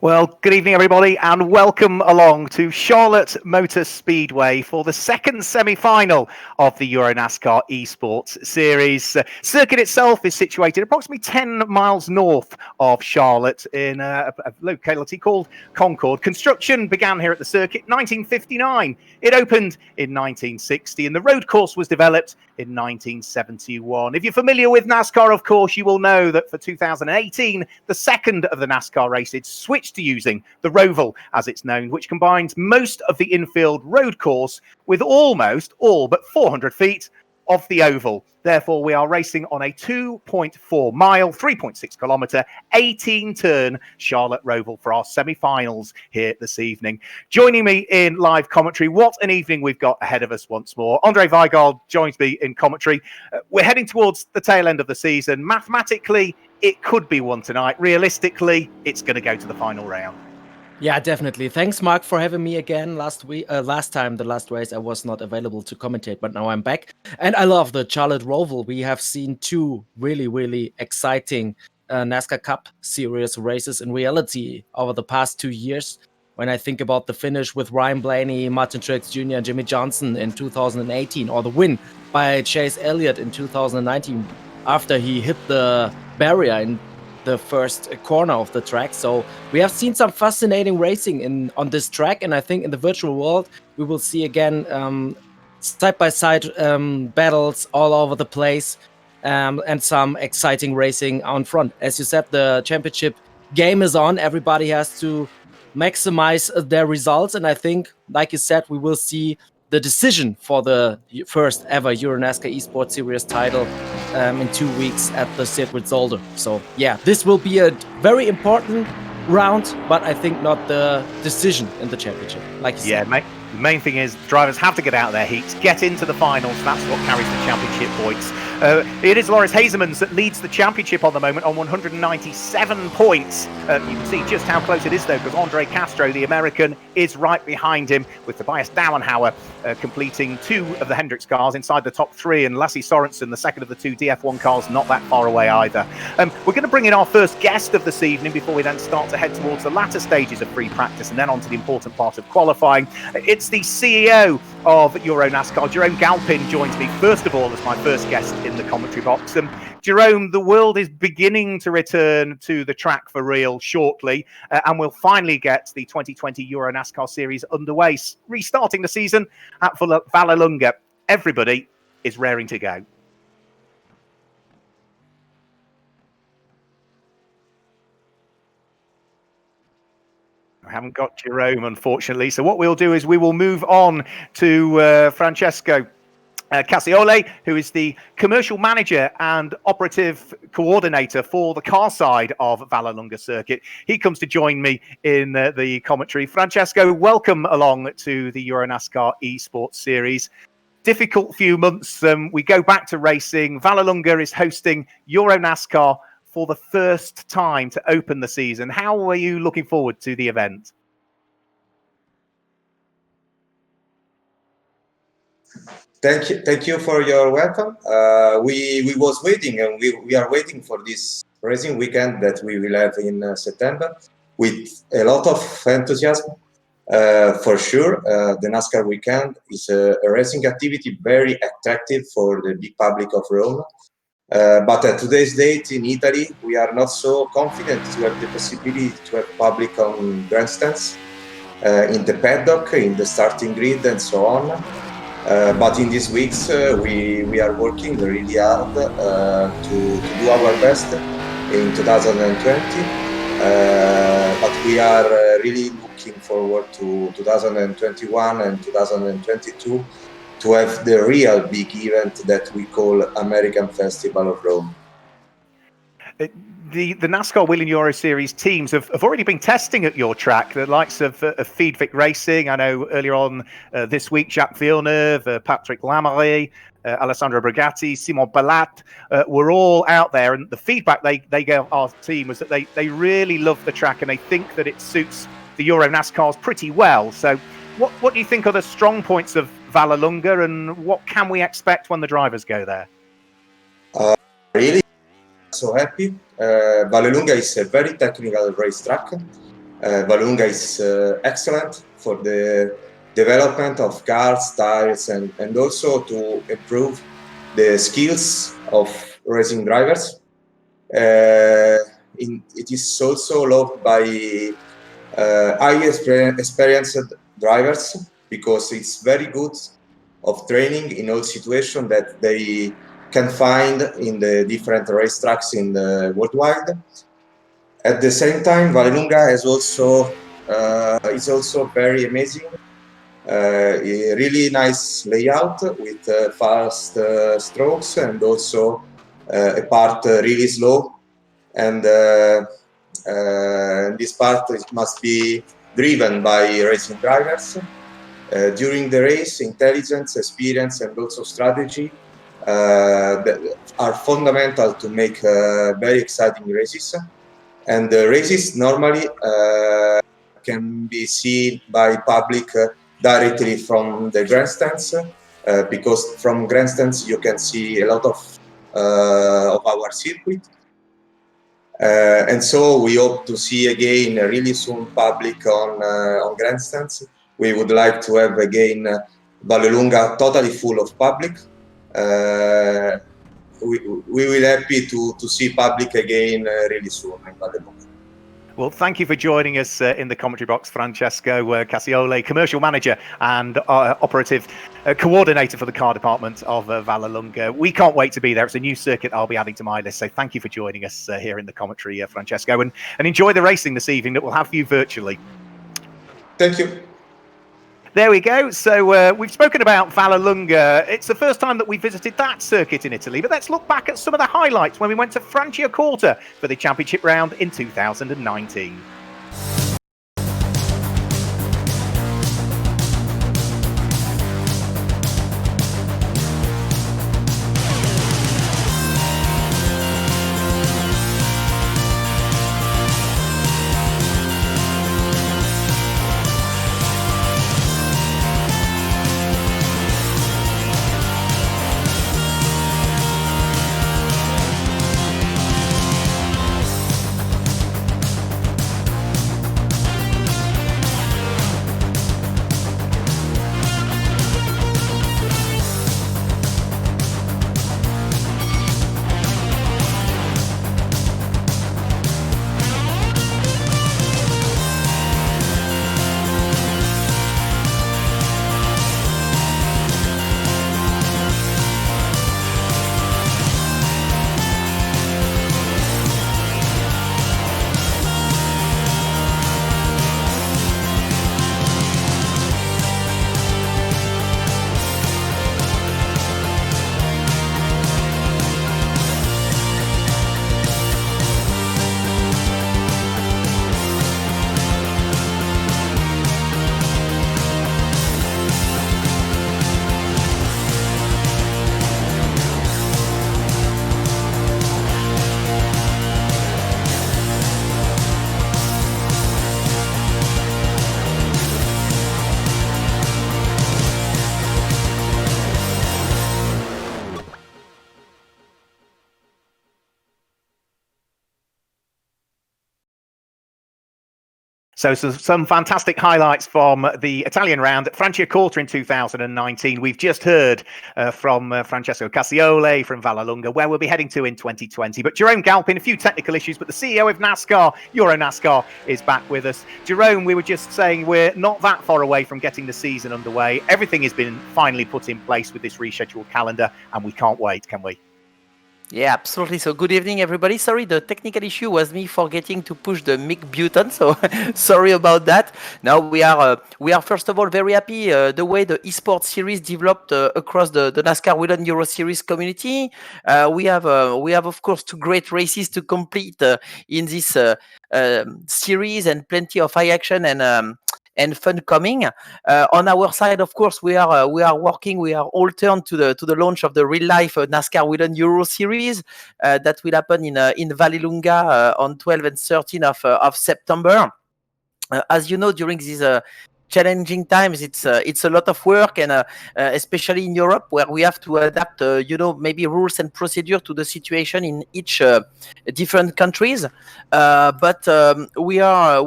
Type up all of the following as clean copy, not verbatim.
Well, good evening, everybody, and welcome along to Charlotte Motor Speedway for the second semi-final of the EuroNASCAR Esports Series. Circuit itself is situated approximately 10 miles north of Charlotte in a locality called Concord. Construction began here at the circuit in 1959. It opened in 1960, and the road course was developed in 1971. If you're familiar with NASCAR, of course, you will know that for 2018, the second of the NASCAR races switched to using the Roval, as it's known, which combines most of the infield road course with almost all but 400 feet of the oval. Therefore, we are racing on a 2.4 mile, 3.6 kilometre, 18 turn Charlotte Roval for our semi-finals here this evening. Joining me in live commentary, what an evening we've got ahead of us once more. Andre Weigald joins me in commentary. We're heading towards the tail end of the season. Mathematically, it could be one tonight. Realistically, it's going to go to the final round. Yeah, definitely. Thanks, Mark, for having me again. Last time, the last race, I was not available to commentate, but now I'm back. And I love the Charlotte Roval. We have seen two really exciting NASCAR Cup Series races in reality over the past 2 years. When I think about the finish with Ryan Blaney, Martin Truex Jr., and Jimmy Johnson in 2018, or the win by Chase Elliott in 2019 after he hit the barrier in the first corner of the track. So we have seen some fascinating racing on this track, and I think in the virtual world we will see again side-by-side battles all over the place, and some exciting racing on front. As you said, the championship game is on. Everybody has to maximize their results, and I think, like you said, we will see the decision for the first ever EuroNASCAR Esports Series title in 2 weeks at the Circuit Zolder. So yeah, this will be a very important round, but I think not the decision in the championship, like you said. Yeah, the main thing is drivers have to get out of their heats, get into the finals. That's what carries the championship points. It is Loris Hazemans that leads the championship on the moment on 197 points. You can see just how close it is, though, because Andre Castro, the American, is right behind him, with Tobias Dauenhauer completing 2 of the Hendricks cars inside the top 3, and Lasse Sorensen, the second of the 2 DF1 cars, not that far away either. We're going to bring in our first guest of this evening before we then start to head towards the latter stages of free practice and then on to the important part of qualifying. It's the CEO of EuroNASCAR, Jerome Galpin, joins me first of all as my first guest in the commentary box. Jerome, the world is beginning to return to the track for real shortly, and we'll finally get the 2020 EuroNASCAR Series underway, restarting the season at Vallelunga. Everybody is raring to go. I haven't got Jerome, unfortunately. So what we'll do is we will move on to Francesco Cassiole, who is the commercial manager and operative coordinator for the car side of Vallelunga Circuit. He comes to join me in the commentary. Francesco, welcome along to the EuroNASCAR Esports Series. Difficult few months. We go back to racing. Vallelunga is hosting EuroNASCAR for the first time to open the season. How are you looking forward to the event? Thank you for your welcome. We was waiting, and we are waiting for this racing weekend that we will have in September with a lot of enthusiasm. For sure, the NASCAR weekend is a racing activity very attractive for the big public of Rome. But at today's date in Italy, we are not so confident to have the possibility to have public on grandstands, in the paddock, in the starting grid, and so on. But in these weeks, we are working really hard to do our best in 2020. But we are really looking forward to 2021 and 2022 to have the real big event that we call American Festival of Rome. The NASCAR Whelen Euro Series teams have already been testing at your track, the likes of Feedvic Racing. I know earlier on this week, Jacques Villeneuve, Patrick Lamaré, Alessandro Brigatti, Simon Balat were all out there. And the feedback they gave our team was that they really love the track and they think that it suits the Euro NASCARs pretty well. So what do you think are the strong points of Vallelunga, and what can we expect when the drivers go there? Really so happy. Vallelunga is a very technical racetrack. Vallelunga is excellent for the development of cars, tires, and also to improve the skills of racing drivers. It is also loved by high experienced drivers because it's very good of training in all situations that they can find in the different racetracks in the worldwide. At the same time, Vallelunga is also very amazing. A really nice layout with fast strokes and also a part really slow. And this part must be driven by racing drivers. During the race, intelligence, experience, and also strategy are fundamental to make very exciting races. And the races normally can be seen by public directly from the grandstands, because from grandstands you can see a lot of our circuit. And so we hope to see again really soon public on grandstands. We would like to have again Vallelunga totally full of public. We will happy to see public again really soon in Vallelunga. Well, thank you for joining us in the commentary box, Francesco Cassiole, commercial manager and operative coordinator for the car department of Vallelunga. We can't wait to be there. It's a new circuit I'll be adding to my list. So thank you for joining us here in the commentary, Francesco, and enjoy the racing this evening that we'll have for you virtually. Thank you. There we go. So we've spoken about Vallelunga. It's the first time that we visited that circuit in Italy, but let's look back at some of the highlights when we went to Franciacorta for the championship round in 2019. So some fantastic highlights from the Italian round at Franciacorta in 2019. We've just heard from Francesco Cassiole from Vallelunga, where we'll be heading to in 2020. But Jerome Galpin, a few technical issues, but the CEO of NASCAR, EuroNASCAR, is back with us. Jerome, we were just saying we're not that far away from getting the season underway. Everything has been finally put in place with this rescheduled calendar, and we can't wait, can we? Yeah, absolutely. So good evening, everybody. Sorry, the technical issue was me forgetting to push the mic button. So sorry about that. Now we are first of all very happy the way the esports series developed across the NASCAR Whelen Euro Series community. We have of course 2 great races to complete in this series, and plenty of high action and fun coming. On our side, of course, we are working. We are all turned to the launch of the real life NASCAR Whelen Euro Series that will happen in Vallelunga on 12 and 13 of September. As you know, during challenging times. It's a lot of work, and especially in Europe, where we have to adapt, maybe rules and procedure to the situation in each different countries. But we are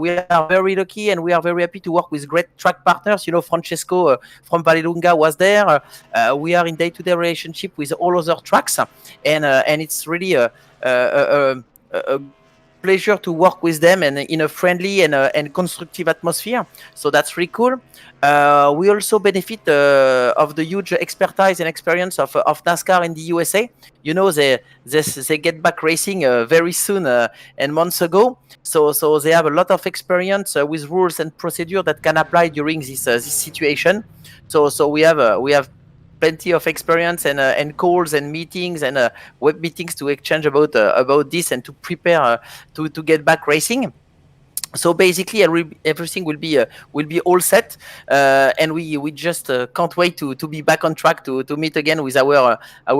very lucky, and we are very happy to work with great track partners. Francesco from Vallelunga was there. We are in day-to-day relationship with all other tracks, and it's really a pleasure to work with them and in a friendly and constructive atmosphere. So that's really cool. We also benefit of the huge expertise and experience of NASCAR in the USA. They get back racing very soon and months ago. So they have a lot of experience with rules and procedure that can apply during this situation. So we have plenty of experience and calls and meetings and web meetings to exchange about this and to prepare to get back racing. So basically, everything will be all set, and we just can't wait to be back on track to meet again with our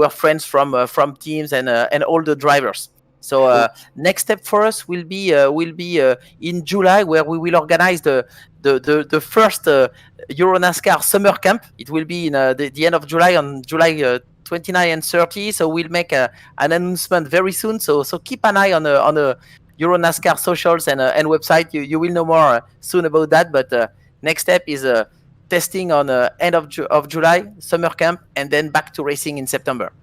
friends from teams and all the drivers. So next step for us will be in July, where we will organize the first EuroNASCAR summer camp. It will be in the end of July, on July 29 and 30. So we'll make an announcement very soon. So keep an eye on the EuroNASCAR socials and website. You will know more soon about that. But next step is testing on end of July, summer camp, and then back to racing in September.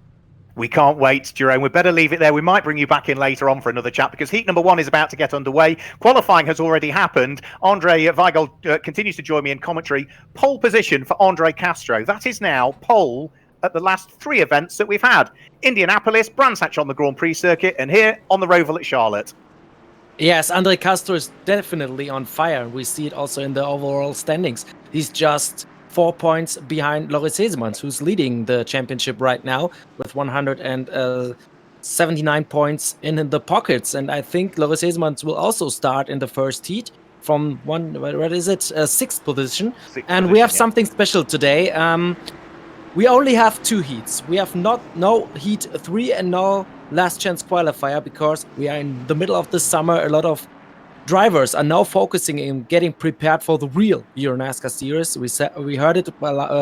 We can't wait, Jerome. We better leave it there. We might bring you back in later on for another chat, because heat number 1 is about to get underway. Qualifying has already happened. Andre Weigel continues to join me in commentary. Pole position for Andre Castro. That is now pole at the last 3 events that we've had. Indianapolis, Brands Hatch on the Grand Prix circuit, and here on the Roval at Charlotte. Yes, Andre Castro is definitely on fire. We see it also in the overall standings. He's just 4 points behind Loris Hesemans, who's leading the championship right now with 179 points in the pockets. And I think Loris Hesemans will also start in the first heat from sixth position. We have something special today. We only have 2 heats. We have no heat 3 and no last chance qualifier, because we are in the middle of the summer. A lot of drivers are now focusing in getting prepared for the real EuroNASCAR series. We heard it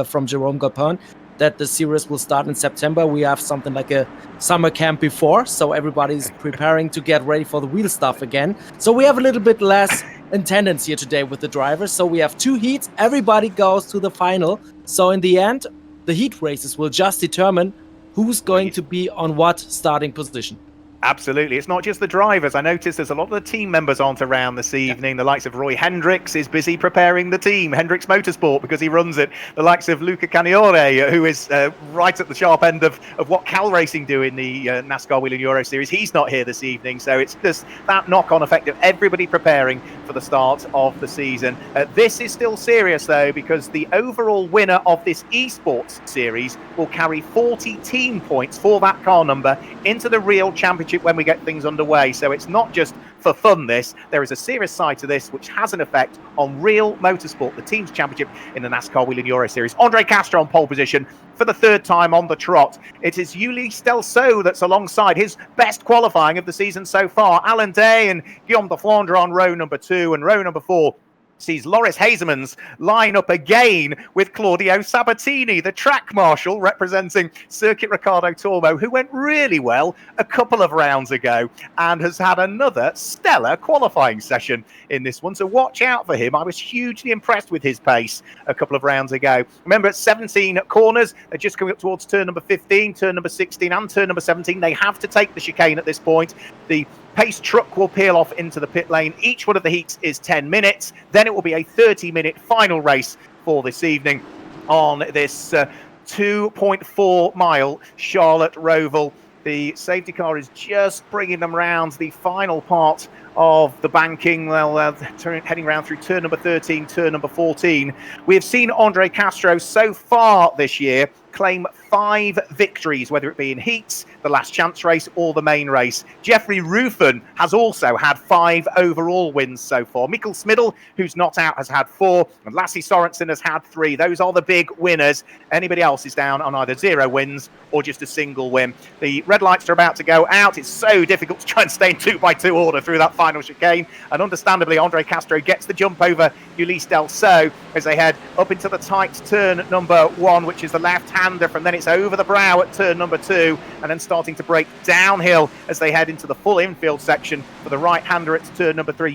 from Jerome Gopin that the series will start in September. We have something like a summer camp before, so everybody's preparing to get ready for the real stuff again. So we have a little bit less attendance here today with the drivers. So we have 2 heats. Everybody goes to the final. So in the end, the heat races will just determine who's going to be on what starting position. Absolutely. It's not just the drivers. I noticed there's a lot of the team members aren't around this evening. The likes of Roy Hendricks is busy preparing the team, Hendricks Motorsport, because he runs it. The likes of Luca Caniore, who is right at the sharp end of what Cal Racing do in the NASCAR Whelen Euro Series. He's not here this evening. So it's just that knock-on effect of everybody preparing for the start of the season. This is still serious, though, because the overall winner of this esports series will carry 40 team points for that car number into the real championship when we get things underway. So it's not just for fun, this. There is a serious side to this which has an effect on real motorsport, the team's championship in the NASCAR Whelen Euro Series. Andre Castro on pole position for the 3rd time on the trot. It is Yuli Stelso that's alongside his best qualifying of the season so far. Alan Day and Guillaume de Flandre on row number 2, and row number 4 sees Loris Hesemans line up again with Claudio Sabatini, the track marshal representing Circuit Ricardo Tormo, who went really well a couple of rounds ago and has had another stellar qualifying session in this one. So watch out for him. I was hugely impressed with his pace a couple of rounds ago. Remember, at 17 corners, they're just coming up towards turn number 15, turn number 16 and turn number 17. They have to take the chicane at this point. The pace truck will peel off into the pit lane. Each one of the heats is 10 minutes. Then it will be a 30-minute final race for this evening on this 2.4 mile Charlotte Roval. The safety car is just bringing them round the final part of the banking. Well, heading round through turn number 13, turn number 14. We have seen Andre Castro so far this year claim 5 victories, whether it be in heats, the last chance race, or the main race. Jeffrey Ruffin has also had 5 overall wins so far. Mikkel Smiddel, who's not out, has had 4, and Lassie Sorensen has had 3. Those are the big winners. Anybody else is down on either 0 wins or just a single win. The red lights are about to go out. It's so difficult to try and stay in 2x2 order through that final final chicane. And understandably, Andre Castro gets the jump over Ulysse Delceau as they head up into the tight turn number 1, which is the left-hander. From then it's over the brow at turn number 2, and then starting to break downhill as they head into the full infield section for the right-hander at turn number 3.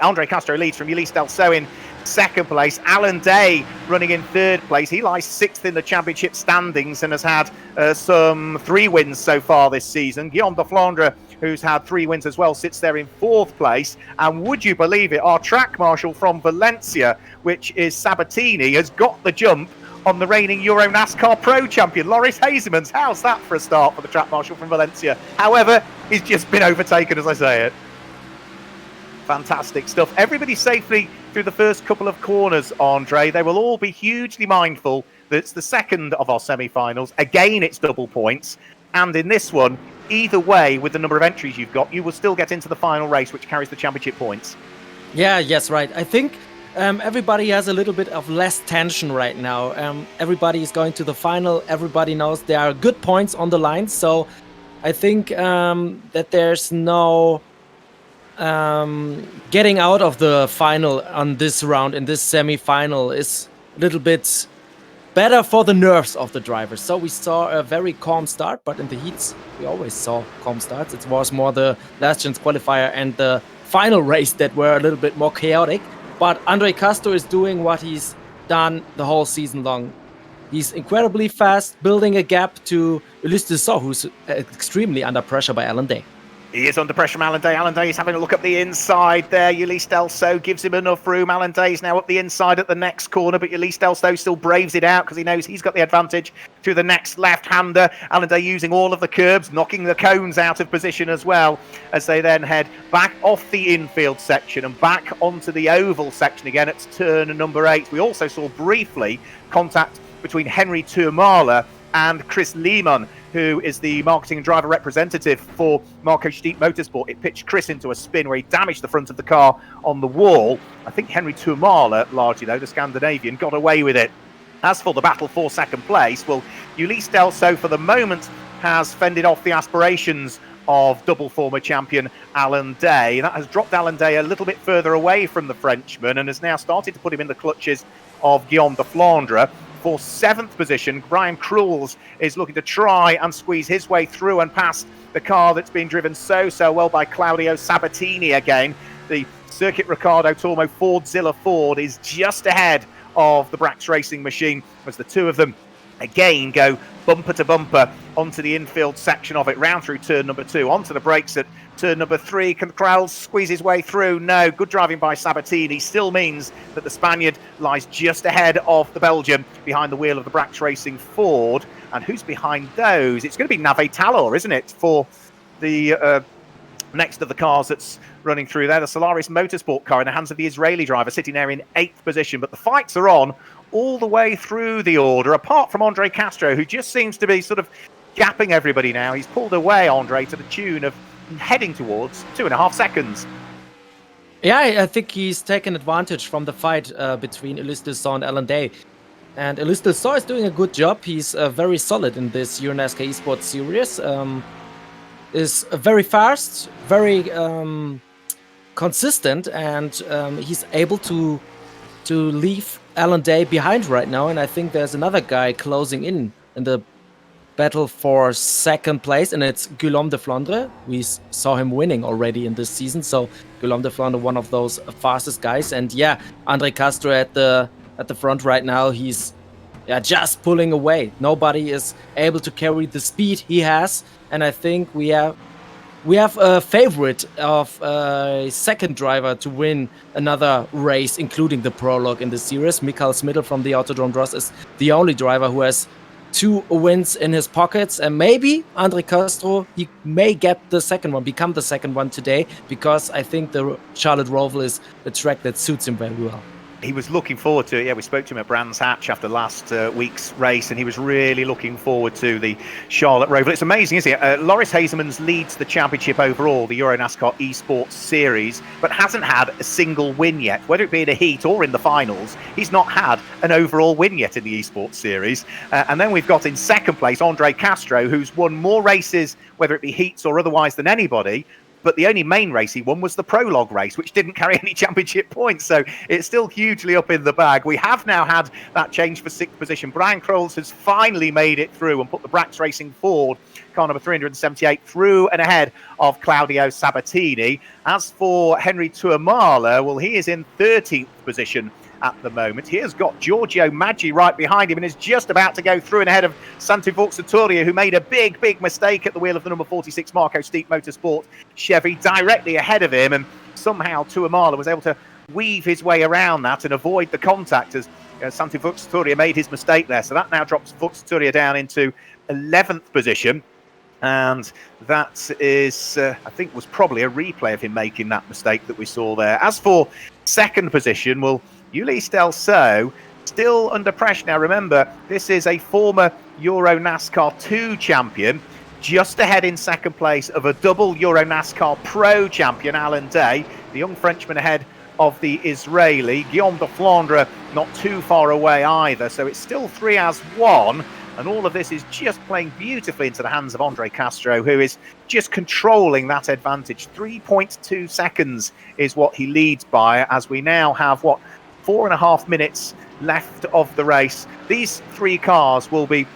Andre Castro leads from Ulysse Delceau in second place. Alan Day running in third place. He lies 6th in the championship standings and has had some 3 wins so far this season. Guillaume de Flandre, who's had 3 wins as well, sits there in 4th place. And would you believe it, our track marshal from Valencia, which is Sabatini, has got the jump on the reigning EuroNASCAR Pro champion, Loris Hazemans. How's that for a start for the track marshal from Valencia? However, he's just been overtaken as I say it. Fantastic stuff. Everybody safely through the first couple of corners, Andre. They will all be hugely mindful that it's the second of our semi-finals. Again, it's double points. And in this one, either way, with the number of entries you've got, you will still get into the final race, which carries the championship points. Yeah, yes, right. I think everybody has a little bit of less tension right now. Everybody is going to the final. Everybody knows there are good points on the line. So I think that there's no getting out of the final on this round in this semi-final is a little bit better for the nerves of the drivers. So we saw a very calm start, but in the heats we always saw calm starts. It was more the last chance qualifier and the final race that were a little bit more chaotic. But Andre Castro is doing what he's done the whole season long. He's incredibly fast, building a gap to Ulysse Delceau, who's extremely under pressure by Alan Day. He is under pressure from Alan Day. Alan Day is having a look up the inside there. Ulysse Delceau gives him enough room. Alan Day is now up the inside at the next corner, but Ulysse Delceau still braves it out because he knows he's got the advantage through the next left-hander. Alan Day using all of the curbs, knocking the cones out of position as well, as they then head back off the infield section and back onto the oval section again at turn number 8. We also saw briefly contact between Henry Tourmala and Chris Lehmann, who is the marketing and driver representative for Marco Stiep Motorsport. It pitched Chris into a spin where he damaged the front of the car on the wall. I think Henry Tourmala, largely though, the Scandinavian, got away with it. As for the battle for second place, well, Ulysse Delceau for the moment has fended off the aspirations of double former champion Alan Day. That has dropped Alan Day a little bit further away from the Frenchman and has now started to put him in the clutches of Guillaume de Flandre. For 7th position, Brian Cruels is looking to try and squeeze his way through and past the car that's been driven so well by Claudio Sabatini again. The Circuit Ricardo Tormo Fordzilla Ford is just ahead of the Brax Racing machine as the two of them again go bumper to bumper onto the infield section of it, round through turn number 2, onto the brakes at turn number 3. Can Cruels squeeze his way through? No. Good driving by Sabatini still means that the Spaniard lies just ahead of the Belgian behind the wheel of the Brax Racing Ford. And who's behind those? It's going to be Nave Talor, isn't it, for the next of the cars that's running through there. The Solaris Motorsport car in the hands of the Israeli driver, sitting there in 8th position. But the fights are on all the way through the order, apart from Andre Castro, who just seems to be sort of gapping everybody now. He's pulled away, Andre, to the tune of heading towards 2.5 seconds. Yeah, I think he's taken advantage from the fight between Ulysse Delceau and Alan Day. And Ulysse Delceau is doing a good job. He's very solid in this EuroNASCAR Esports Series. Is very fast, very consistent, and he's able to leave Alan Day behind right now. And I think there's another guy closing in the battle for 2nd place, and it's Guillaume de Flandre. We saw him winning already in this season, so Guillaume de Flandre, one of those fastest guys. And yeah, Andre Castro at the front right now. He's just pulling away. Nobody is able to carry the speed he has, and I think we have a favorite of a second driver to win another race, including the prologue in the series. Michael Smittel from the Autodrome Dross is the only driver who has 2 wins in his pockets, and maybe Andre Castro, he may get the second one, become the second one today, because I think the Charlotte Roval is a track that suits him very well. He was looking forward to it. Yeah, we spoke to him at Brands Hatch after last week's race, and he was really looking forward to the Charlotte Roval. It's amazing, isn't it? Loris Hazemans leads the championship overall, the EuroNASCAR Esports Series, but hasn't had a single win yet, whether it be in a heat or in the finals. He's not had an overall win yet in the Esports Series. And then we've got in second place Andre Castro, who's won more races, whether it be heats or otherwise, than anybody. But the only main race he won was the prologue race, which didn't carry any championship points. So it's still hugely up in the bag. We have now had that change for sixth position. Brian Krols has finally made it through and put the Brax Racing Ford, car number 378, through and ahead of Claudio Sabatini. As for Henry Tuamala, well, he is in 13th position at the moment. He has got Giorgio Maggi right behind him and is just about to go through and ahead of Santi Vuxaturia, who made a big mistake at the wheel of the number 46 Marco Steep Motorsport Chevy, directly ahead of him, and somehow Tuamala was able to weave his way around that and avoid the contact as Santi Vuxaturia made his mistake there. So that now drops Vuxaturia down into 11th position. And that is, I think, was probably a replay of him making that mistake that we saw there. As for second position, well, Ulysse Delso still under pressure. Now, remember, this is a former EuroNASCAR 2 champion, just ahead in second place of a double EuroNASCAR Pro champion, Alan Day, the young Frenchman ahead of the Israeli. Guillaume de Flandre not too far away either. So it's still 3-1. And all of this is just playing beautifully into the hands of Andre Castro, who is just controlling that advantage. 3.2 seconds is what he leads by, as we now have, 4.5 minutes left of the race. These three cars will be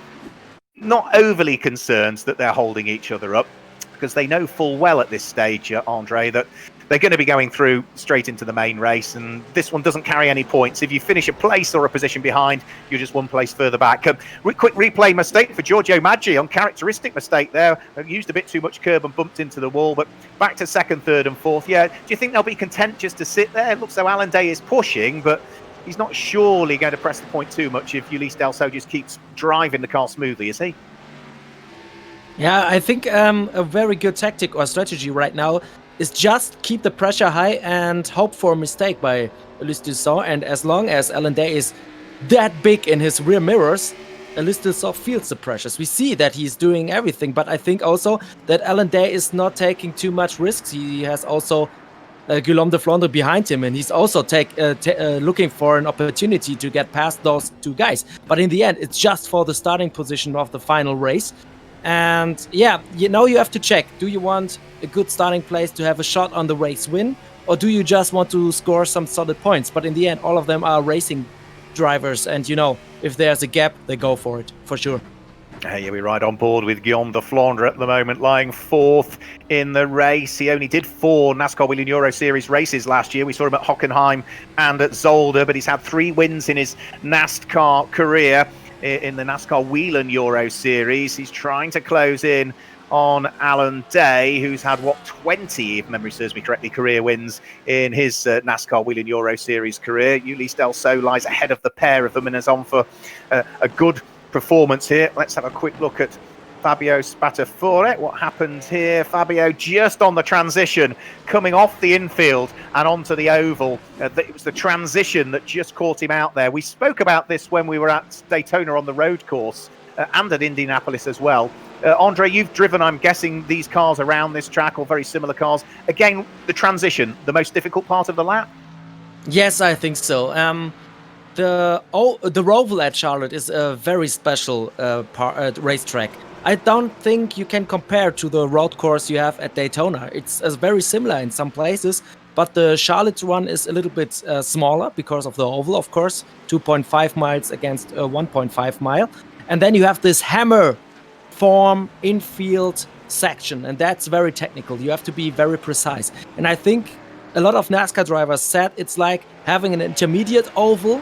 not overly concerned that they're holding each other up, because they know full well at this stage, Andre, that they're going to be going through straight into the main race, and this one doesn't carry any points. If you finish a place or a position behind, you're just one place further back. Quick replay mistake for Giorgio Maggi, uncharacteristic mistake there. Used a bit too much curb and bumped into the wall, but back to second, third and fourth. Yeah, do you think they'll be content just to sit there? It looks though Alan Day is pushing, but he's not surely going to press the point too much if Ulysse Delso just keeps driving the car smoothly, is he? Yeah, I think a very good tactic or strategy right now is just keep the pressure high and hope for a mistake by Ulysse Delso. And as long as Alan Day is that big in his rear mirrors, Ulysse Delso feels the pressures. We see that he's doing everything, but I think also that Alan Day is not taking too much risks. He has also Guillaume de Flandre behind him, and he's also looking for an opportunity to get past those two guys. But in the end, it's just for the starting position of the final race. And yeah, you have to check. Do you want a good starting place to have a shot on the race win? Or do you just want to score some solid points? But in the end, all of them are racing drivers. And if there's a gap, they go for it, for sure. Yeah, we're right on board with Guillaume de Flandre at the moment, lying fourth in the race. He only did 4 NASCAR Whelen Euro Series races last year. We saw him at Hockenheim and at Zolder, but he's had 3 wins in his NASCAR career. In the NASCAR Whelen Euro Series, he's trying to close in on Alan Day, who's had 20, if memory serves me correctly, career wins in his NASCAR Whelen Euro Series career. Ulysse Delso lies ahead of the pair of them and is on for a good performance here. Let's have a quick look at Fabio Spatafore. What happened here? Fabio just on the transition, coming off the infield and onto the oval. It was the transition that just caught him out there. We spoke about this when we were at Daytona on the road course and at Indianapolis as well. Andre, you've driven, I'm guessing, these cars around this track, or very similar cars. Again, the transition, the most difficult part of the lap? Yes, I think so. The Roval at Charlotte is a very special racetrack. I don't think you can compare to the road course you have at Daytona. It's very similar in some places, but the Charlotte one is a little bit smaller because of the oval, of course, 2.5 miles against 1.5 mile. And then you have this hammer form infield section, and that's very technical. You have to be very precise. And I think a lot of NASCAR drivers said it's like having an intermediate oval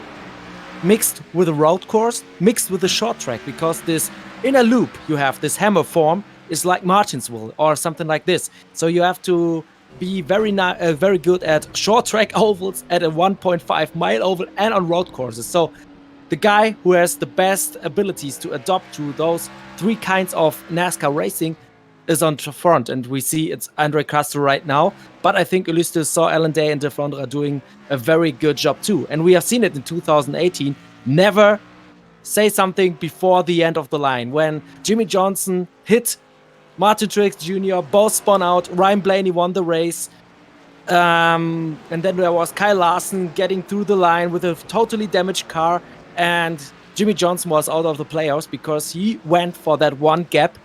mixed with a road course, mixed with a short track, because this inner loop you have, this hammer form, is like Martinsville or something like this. So you have to be very good at short track ovals, at a 1.5 mile oval, and on road courses. So the guy who has the best abilities to adapt to those 3 kinds of NASCAR racing is on the front, and we see it's Andre Castro right now. But I think Ulysse Delso, Alan Day and de Flandre are doing a very good job too. And we have seen it in 2018. Never say something before the end of the line. When Jimmy Johnson hit Martin Truex Jr., both spun out, Ryan Blaney won the race. And then there was Kyle Larson getting through the line with a totally damaged car. and Jimmy Johnson was out of the playoffs because he went for that one gap,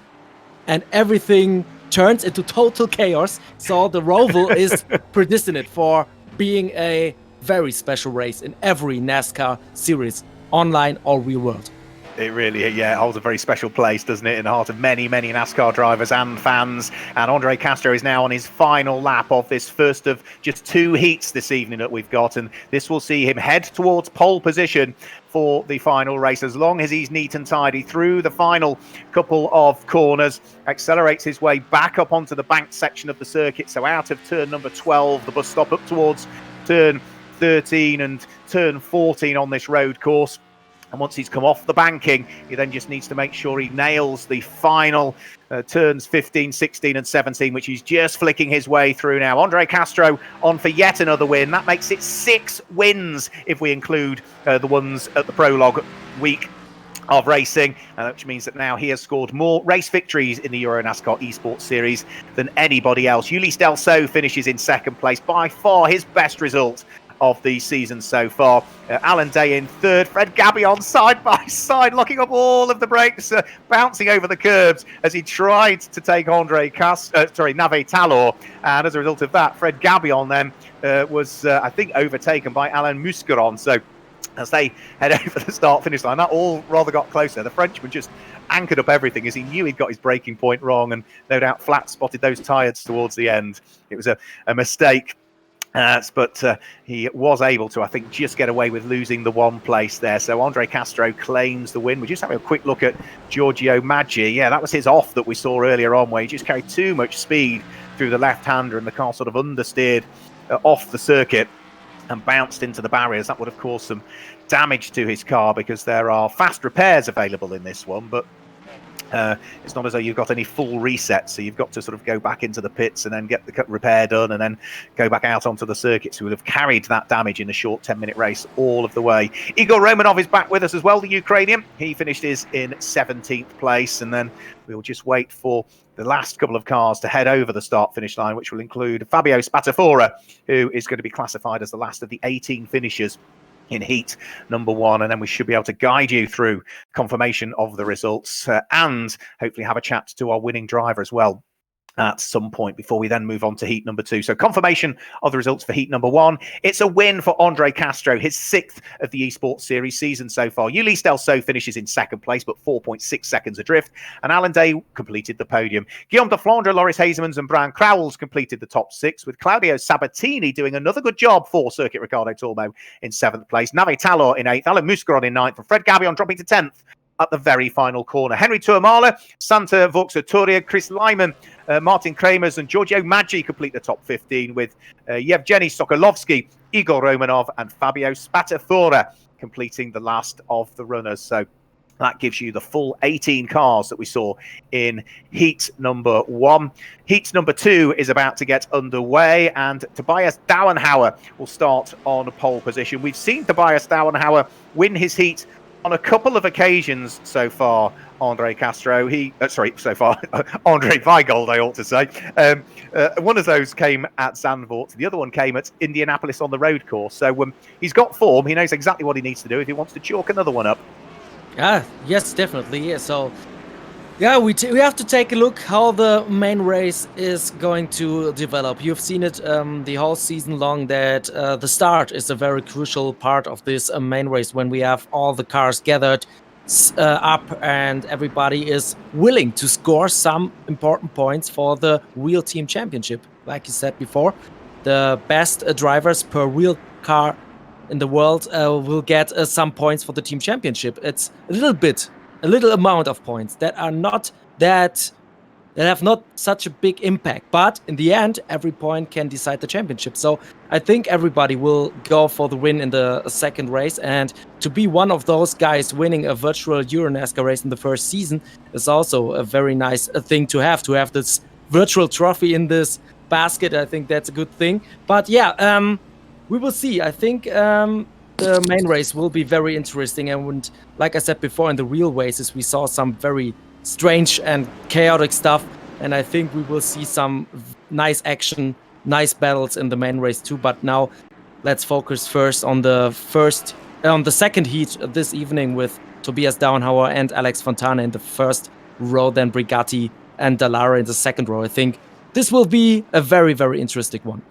and everything turns into total chaos. So the Roval is predestined for being a very special race in every NASCAR series, online or real world. It really, holds a very special place, doesn't it, in the heart of many, many NASCAR drivers and fans. And Andre Castro is now on his final lap of this first of just 2 heats this evening that we've got. And this will see him head towards pole position for the final race, as long as he's neat and tidy through the final couple of corners, accelerates his way back up onto the banked section of the circuit. So out of turn number 12, the bus stop, up towards turn 13 and turn 14 on this road course. And once he's come off the banking, he then just needs to make sure he nails the final turns 15, 16 and 17, which he's just flicking his way through now. Andre Castro on for yet another win. That makes it 6 wins if we include the ones at the prologue week of racing, which means that now he has scored more race victories in the EuroNASCAR Esports Series than anybody else. Ulysse Delceau finishes in second place, by far his best result of the season so far. Alan Day in third, Fred Gabion side by side, locking up all of the brakes, bouncing over the curbs as he tried to take Nave Talor, and as a result of that, Fred Gabion then was, I think, overtaken by Alain Muscaron. So as they head over the start-finish line, that all rather got closer. The Frenchman just anchored up everything as he knew he'd got his braking point wrong, and no doubt flat spotted those tyres towards the end. It was a mistake. But he was able to, I think, just get away with losing the one place there. So Andre Castro claims the win. We're just having a quick look at Giorgio Maggi. Yeah, that was his off that we saw earlier on, where he just carried too much speed through the left-hander and the car sort of understeered off the circuit and bounced into the barriers. That would have caused some damage to his car, because there are fast repairs available in this one, but it's not as though you've got any full resets, so you've got to sort of go back into the pits and then get the repair done and then go back out onto the circuit. So we would have carried that damage in a short 10-minute race all of the way. Igor Romanov is back with us as well, the Ukrainian. He finished his in 17th place, and then we'll just wait for the last couple of cars to head over the start-finish line, which will include Fabio Spatafora, who is going to be classified as the last of the 18 finishers in heat number 1, and then we should be able to guide you through confirmation of the results and hopefully have a chat to our winning driver as well at some point before we then move on to heat number 2. So confirmation of the results for heat number 1. It's a win for Andre Castro, his 6th of the Esports Series season so far. Ulysse Delceau finishes in second place, but 4.6 seconds adrift, and Alan Day completed the podium. Guillaume de Flandre, Loris Hazemans and Brian Crowells completed the top 6, with Claudio Sabatini doing another good job for Circuit Ricardo Tormo in 7th place, Nave Talor in 8th, Alain Muscaron in 9th, and Fred Gabion dropping to 10th at the very final corner. Henry Tuamala, Santa Vauxhall-Touria, Chris Lyman, Martin Kramers and Giorgio Maggi complete the top 15, with Yevgeny Sokolovsky, Igor Romanov and Fabio Spatafora completing the last of the runners. So that gives you the full 18 cars that we saw in heat number 1. Heat number 2 is about to get underway, and Tobias Dauenhauer will start on pole position. We've seen Tobias Dauenhauer win his heat on a couple of occasions so far, Andre Castro. Andre Weigold, I ought to say. One of those came at Zandvoort. The other one came at Indianapolis on the road course. So he's got form. He knows exactly what he needs to do if he wants to chalk another one up. Yes, definitely. Yeah, so we have to take a look how the main race is going to develop. You've seen it the whole season long that the start is a very crucial part of this main race, when we have all the cars gathered up and everybody is willing to score some important points for the Wheel Team Championship. Like you said before, the best drivers per wheel car in the world will get some points for the Team Championship. It's a little amount of points that are not that have not such a big impact, but in the end every point can decide the championship. So I think everybody will go for the win in the second race, and to be one of those guys winning a virtual EuroNASCAR race in the first season is also a very nice thing to have this virtual trophy in this basket. I think that's a good thing. But yeah, we will see. I think the main race will be very interesting, and like I said before, in the real races we saw some very strange and chaotic stuff, and I think we will see some nice action, nice battles in the main race too. But now let's focus first on the first on the second heat this evening with Tobias Downhauer and Alex Fontana in the first row, then Brigatti and Dallara in the second row. I think this will be a very, very interesting one.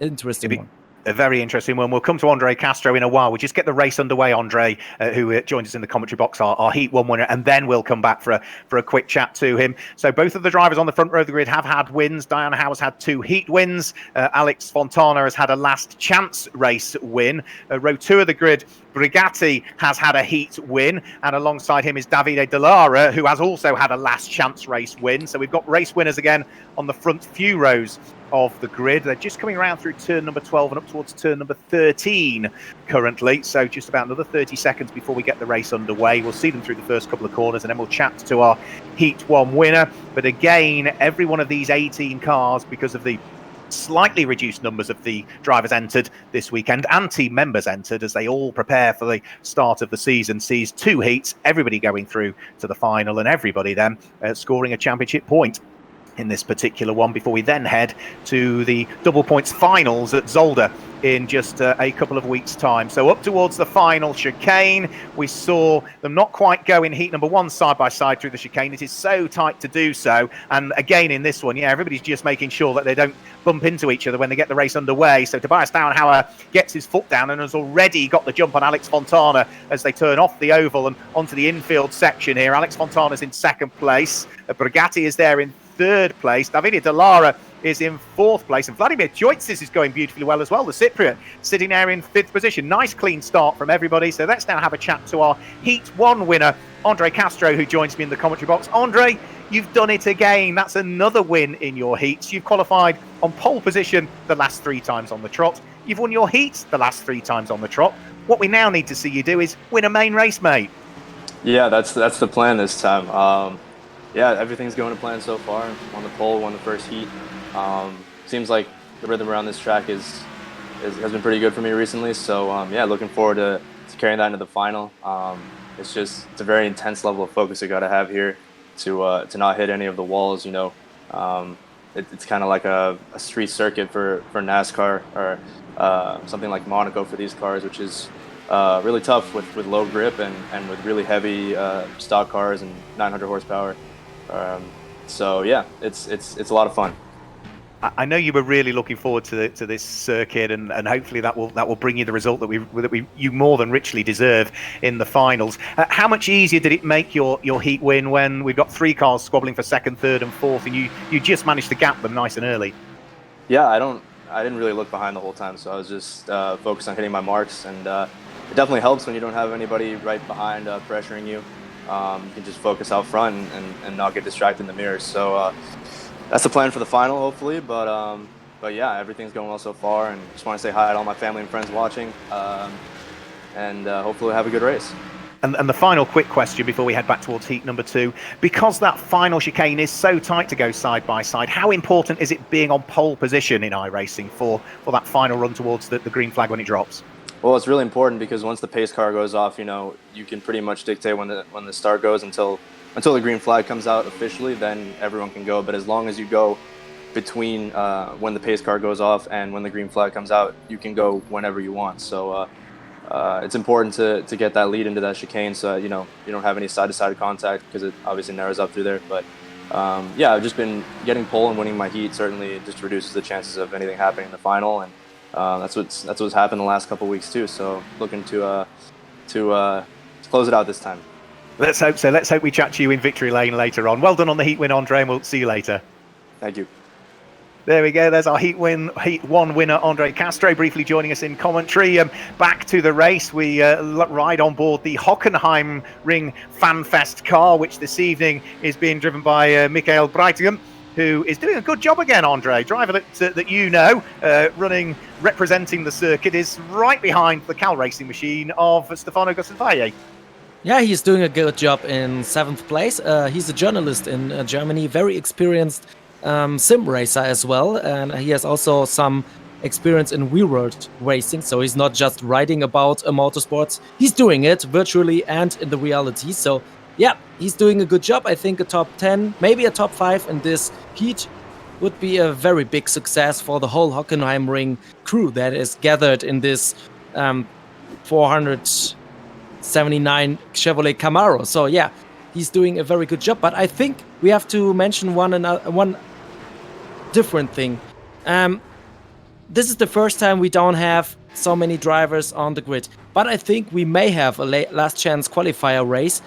A very interesting one. We'll come to Andre Castro in a while. We'll just get the race underway, Andre, who joins us in the commentary box, our Heat 1 winner, and then we'll come back for a quick chat to him. So both of the drivers on the front row of the grid have had wins. Diana Howe has had 2 Heat wins. Alex Fontana has had a last chance race win. Row 2 of the grid, Brigatti has had a Heat win, and alongside him is Davide Dallara, who has also had a last chance race win. So we've got race winners again on the front few rows of the grid. They're just coming around through turn number 12 and up towards turn number 13 currently, so just about another 30 seconds before we get the race underway. We'll see them through the first couple of corners and then we'll chat to our Heat 1 winner. But again, every one of these 18 cars, because of the slightly reduced numbers of the drivers entered this weekend and team members entered as they all prepare for the start of the season, sees 2 heats, everybody going through to the final and everybody then scoring a championship point in this particular one, before we then head to the double points finals at Zolder in just a couple of weeks' time. So up towards the final chicane, we saw them not quite go in heat number 1 side by side through the chicane. It is so tight to do so, and again in this one, everybody's just making sure that they don't bump into each other when they get the race underway. So Tobias Downhauer gets his foot down and has already got the jump on Alex Fontana as they turn off the oval and onto the infield section here. Alex Fontana's in second place. Brigatti is there in third place. Davide Dallara is in fourth place, and Vladimir Joitsis is going beautifully well as well. The Cypriot sitting there in fifth position. Nice clean start from everybody. So let's now have a chat to our Heat 1 winner, Andre Castro, who joins me in the commentary box. Andre, you've done it again. That's another win in your heats. You've qualified on pole position the last 3 times on the trot. You've won your heats the last 3 times on the trot. What we now need to see you do is win a main race, mate. Yeah, that's the plan this time. Yeah, everything's going to plan so far. On the pole, won the first heat. Seems like the rhythm around this track has been pretty good for me recently. So yeah, looking forward to carrying that into the final. It's a very intense level of focus you got to have here to not hit any of the walls. You know, it's kind of like a street circuit for NASCAR or something like Monaco for these cars, which is really tough with low grip and with really heavy stock cars and 900 horsepower. So yeah, it's a lot of fun. I know you were really looking forward to this circuit, and hopefully that will bring you the result that you more than richly deserve in the finals. How much easier did it make your heat win when we've got 3 cars squabbling for second, third, and fourth, and you just managed to gap them nice and early? Yeah, I didn't really look behind the whole time, so I was just focused on hitting my marks, and it definitely helps when you don't have anybody right behind pressuring you. You can just focus out front and not get distracted in the mirrors. So that's the plan for the final, hopefully. But yeah, everything's going well so far, and just want to say hi to all my family and friends watching, and hopefully we'll have a good race. And the final quick question before we head back towards heat number 2, because that final chicane is so tight to go side by side, how important is it being on pole position in iRacing for that final run towards the green flag when it drops? Well, it's really important because once the pace car goes off, you know, you can pretty much dictate when the start goes until the green flag comes out officially. Then everyone can go. But as long as you go between when the pace car goes off and when the green flag comes out, you can go whenever you want. So it's important to get that lead into that chicane so that, you know, you don't have any side-to-side contact because it obviously narrows up through there. But yeah, I've just been getting pole and winning my heat. Certainly just reduces the chances of anything happening in the final, and that's what's happened the last couple of weeks too. So looking to close it out this time. Let's hope so. Let's hope we chat to you in victory lane later on. Well done on the heat win, Andre, and we'll see you later. Thank you. There we go. There's our Heat 1 winner, Andre Castro, briefly joining us in commentary. Back to the race. We ride on board the Hockenheim Ring FanFest car, which this evening is being driven by Michael Breitigam, who is doing a good job again, Andre. Driver that you know, representing the circuit, is right behind the Cal Racing machine of Stefano Gossenvalle. Yeah, he's doing a good job in 7th place. He's a journalist in Germany, very experienced sim racer as well, and he has also some experience in real world racing, so he's not just writing about motorsports, he's doing it virtually and in the reality. So yeah, he's doing a good job. I think a top 10, maybe a top 5 in this heat would be a very big success for the whole Hockenheim Ring crew that is gathered in this 400 79 Chevrolet Camaro. So yeah, he's doing a very good job. But I think we have to mention one different thing. This is the first time we don't have so many drivers on the grid. But I think we may have a last chance qualifier race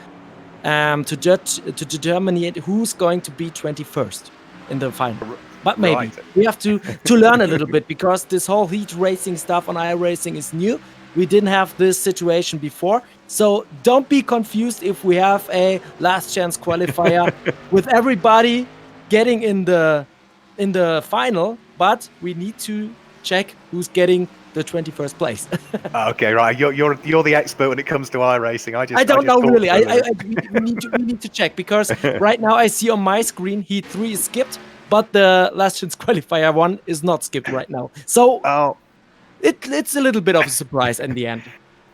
to determine who's going to be 21st in the final. But maybe we have to learn a little bit, because this whole heat racing stuff on iRacing is new. We didn't have this situation before. So don't be confused if we have a last chance qualifier with everybody getting in the final, but we need to check who's getting the 21st place. Okay, right. You're the expert when it comes to iRacing. I don't know really. We need to check, because right now I see on my screen Heat 3 is skipped, but the last chance qualifier 1 is not skipped right now. So it's a little bit of a surprise in the end.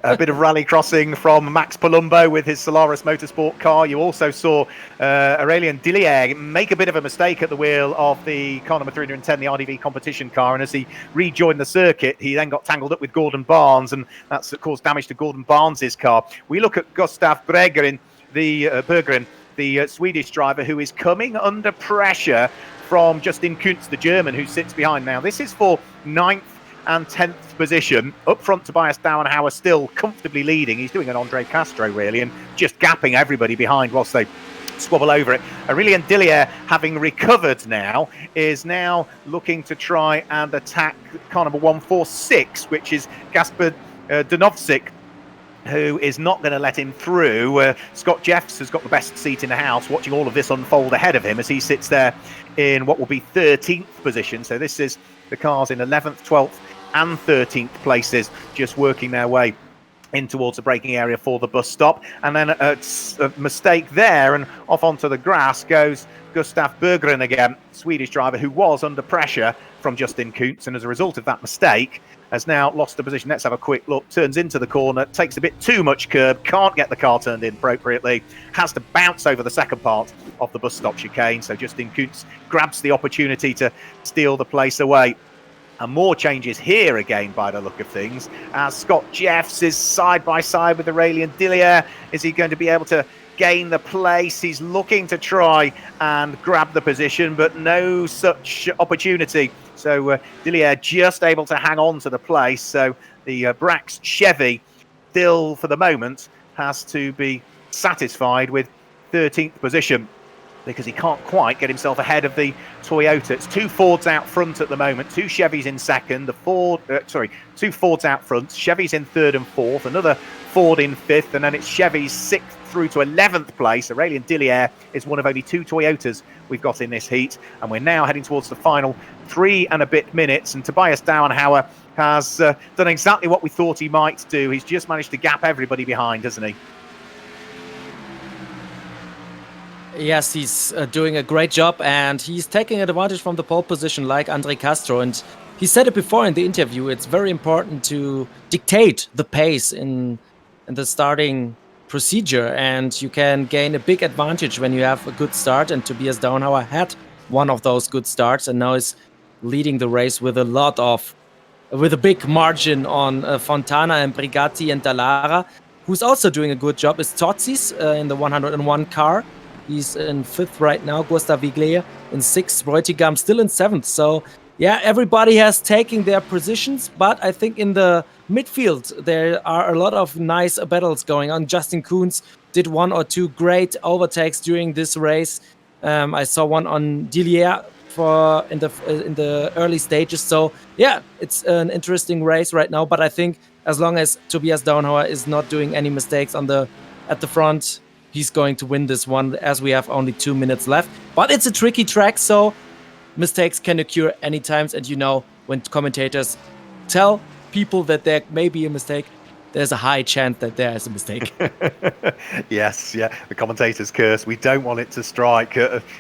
A bit of rally crossing from Max Palumbo with his Solaris Motorsport car. You also saw Aurélien Dillier make a bit of a mistake at the wheel of the car number 310, the RDV competition car. And as he rejoined the circuit, he then got tangled up with Gordon Barnes, and that's caused damage to Gordon Barnes' car. We look at Gustav Berggren, the Swedish driver, who is coming under pressure from Justin Kuntz, the German, who sits behind. Now, this is for 9th and 10th position. Up front, Tobias Dauenhauer still comfortably leading. He's doing an Andre Castro, really, and just gapping everybody behind whilst they squabble over it. Aurélien Dillier, having recovered now, is now looking to try and attack car number 146, which is Gasper Donovsik, who is not going to let him through. Scott Jeffs has got the best seat in the house, watching all of this unfold ahead of him as he sits there in what will be 13th position. So this is the cars in 11th, 12th and 13th places, just working their way in towards the braking area for the bus stop. And then a mistake there, and off onto the grass goes Gustav Berggren again, Swedish driver who was under pressure from Justin Kuntz, and as a result of that mistake has now lost the position. Let's have a quick look. Turns into the corner, takes a bit too much curb, can't get the car turned in appropriately, has to bounce over the second part of the bus stop chicane. So Justin Kuntz grabs the opportunity to steal the place away. And more changes here again by the look of things, as Scott Jeffs is side by side with Aurélien Dillier. Is he going to be able to gain the place? He's looking to try and grab the position, but no such opportunity. So Dillier just able to hang on to the place. So the Brax Chevy still, for the moment, has to be satisfied with 13th position, because he can't quite get himself ahead of the Toyota. It's two Fords out front at the moment, two Chevys in second, two Fords out front, Chevys in third and fourth, another Ford in fifth, and then it's Chevy's 6th through to 11th place. Aurélien Dillier is one of only two Toyotas we've got in this heat, and we're now heading towards the final 3 and a bit minutes, and Tobias Dauenhauer has done exactly what we thought he might do. He's just managed to gap everybody behind, hasn't he? Yes, he's doing a great job, and he's taking advantage from the pole position like Andre Castro. And he said it before in the interview, it's very important to dictate the pace in the starting procedure, and you can gain a big advantage when you have a good start. And Tobias Dauenhauer had one of those good starts, and now is leading the race with a big margin on Fontana and Brigatti and Dallara. Who's also doing a good job is Tozzi's in the 101 car. He's in 5th right now. Gustav Viglia in 6th. Bräutigam still in 7th. So, yeah, everybody has taken their positions. But I think in the midfield, there are a lot of nice battles going on. Justin Kuntz did 1 or 2 great overtakes during this race. I saw one on Dillier in the early stages. So, yeah, it's an interesting race right now. But I think as long as Tobias Dauenhauer is not doing any mistakes at the front, he's going to win this one, as we have only 2 minutes left. But it's a tricky track, so mistakes can occur anytime. And when commentators tell people that there may be a mistake, there's a high chance that there is a mistake. Yes, yeah, the commentator's curse. We don't want it to strike.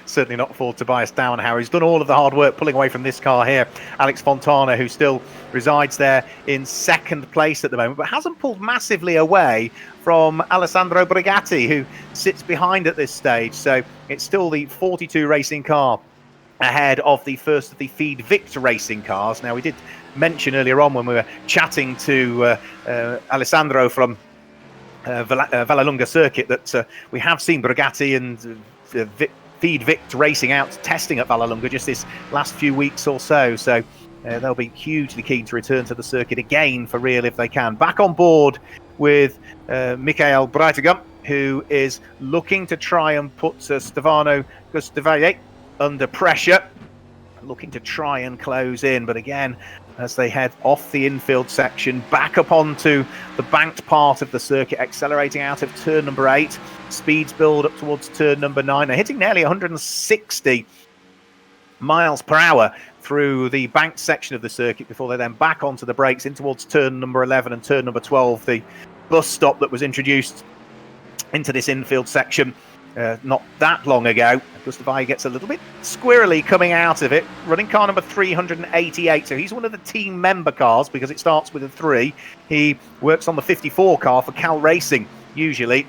Certainly not for Tobias Dauenhauer. He's done all of the hard work pulling away from this car here. Alex Fontana, who still resides there in 2nd place at the moment, but hasn't pulled massively away from Alessandro Brigatti, who sits behind at this stage. So it's still the 42 racing car ahead of the first of the Feed Victor racing cars. Now, we did mention earlier on when we were chatting to Alessandro from Vallelunga circuit that we have seen Brigatti and Feed Vict Racing out testing at Vallelunga just this last few weeks or so. So they'll be hugely keen to return to the circuit again for real if they can. Back on board with Michael Breitagum, who is looking to try and put Stefano Gustavaglia under pressure, looking to try and close in. But again, as they head off the infield section, back up onto the banked part of the circuit, accelerating out of turn number 8. Speeds build up towards turn number 9. They're hitting nearly 160 miles per hour through the banked section of the circuit before they then back onto the brakes in towards turn number 11 and turn number 12, the bus stop that was introduced into this infield section not that long ago. Gustavai gets a little bit squirrely coming out of it, running car number 388. So he's one of the team member cars because it starts with a 3. He works on the 54 car for Cal Racing usually,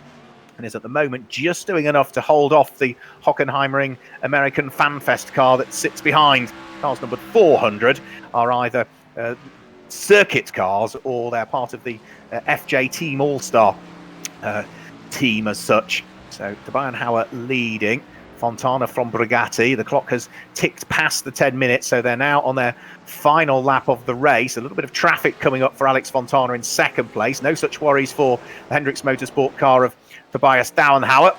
and is at the moment just doing enough to hold off the Hockenheimring American FanFest car that sits behind. Cars numbered 400 are either circuit cars or they're part of the FJ Team All-Star team as such. So Tobias Hauer leading, Fontana from Brigatti. The clock has ticked past the 10 minutes, so they're now on their final lap of the race. A little bit of traffic coming up for Alex Fontana in second place. No such worries for the Hendricks Motorsport car of Tobias Dauenhauer,